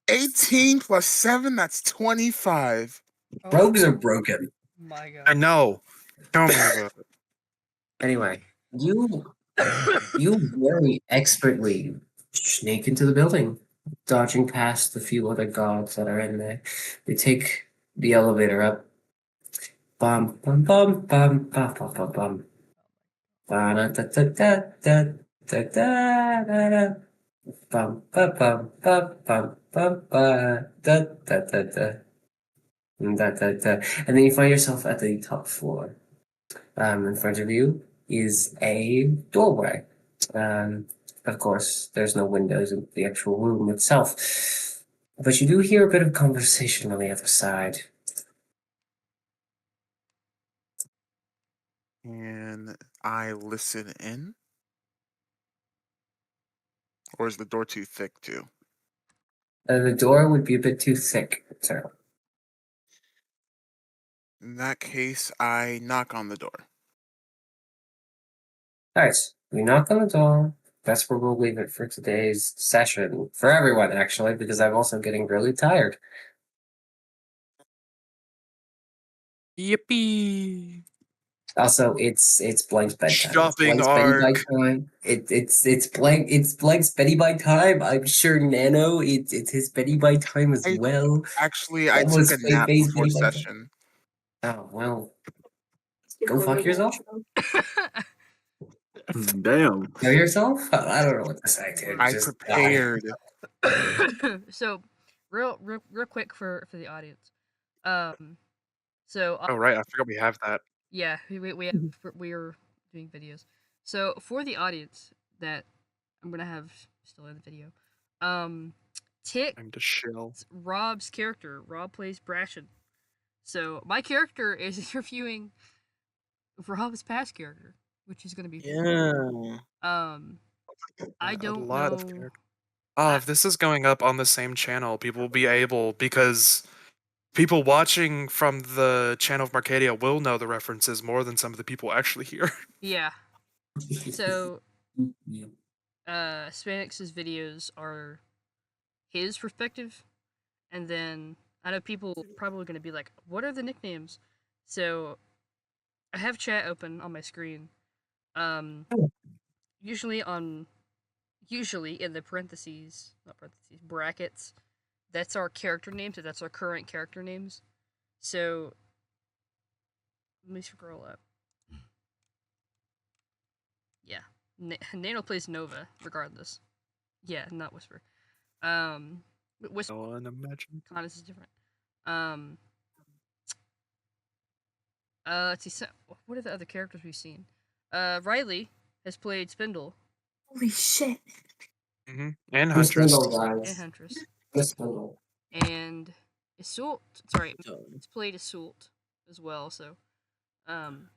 18 plus 7, that's 25. Rogues are Oh broken. my god. I know. Tell me about it. Anyway, you very expertly sneak into the building, dodging past the few other guards that are in there. They take the elevator up. Bum bum bum bum bum bum bum bum. Da da da da da da da da da. Bum bum bum bum bum bum ba da da da da. Da, da, da. And then you find yourself at the top floor. In front of you is a doorway. Of course, there's no windows in the actual room itself, but you do hear a bit of conversation on the other side. Can I listen in? Or is the door too thick too? The door would be a bit too thick, sir. In that case, I knock on the door. Alright, we knock on the door. That's where we'll leave it for today's session. For everyone, actually, because I'm also getting really tired. Yippee! Also, it's Blank's bedtime. Shopping It's Blank's arc. bedtime. It's Blank's Betty by time. I'm sure Nano. It's his Betty by time as I well. Actually, I That took a was nap Faye's before Betty by time. session. Oh well, go Before fuck the yourself. Damn. Kill yourself. I don't know what to say, dude. I Just die. prepared. So, real quick for the audience. So Oh right, I forgot we have that. yeah, we're doing videos. So for the audience that I'm gonna have still in the video, Tick Time to chill. Rob's character. Rob plays Brashen. So my character is interviewing Rob's past character, which is gonna be Yeah. I A don't lot of know. characters. Oh, if this is going up on the same channel, people will be able, because people watching from the channel of Marcadia will know the references more than some of the people actually here. Yeah. So Spanix's videos are his perspective, and then I know people probably gonna be like, "What are the nicknames?" So I have chat open on my screen. Um, usually in the parentheses, not parentheses, brackets. That's our character names. That's our current character names. So let me scroll up. Yeah, Nano plays Nova regardless. Yeah, not Whisper. Whisper. No one imagine. Conus is different. Um, let's see. So, what are the other characters we've seen? Riley has played Spindle Holy shit. Mm-hmm. And Who's Huntress. single, and guys? Huntress, Who's single? and Isolt. Sorry, So, it's played Isolt as well. So, um,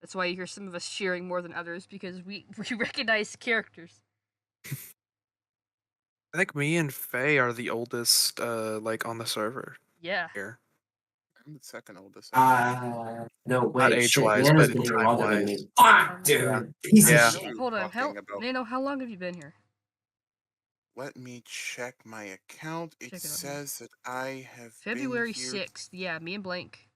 that's why you hear some of us cheering more than others because we recognize characters. I think me and Faye are the oldest, like on the server Yeah. here. I'm the second oldest. No, Not wait, shit. age-wise, Nana's but been here time longer than wise. me. Fuck, Yeah. dude. Piece Yeah. of shit. Hold on. Talking about- Nano, how long have you been here? Let me check my account. It Check it out. says that I have February been here 6th. Yeah, me and Blank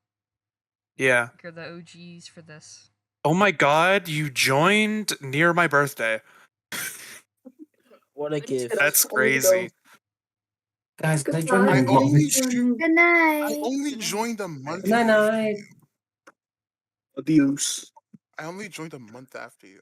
Yeah. are the OGs for this. Oh my god, you joined near my birthday. what a gift. That's crazy. Guys, can I Goodbye. join my I mom? only Good I night. only joined a month Night after night. you. Adios. I only joined a month after you.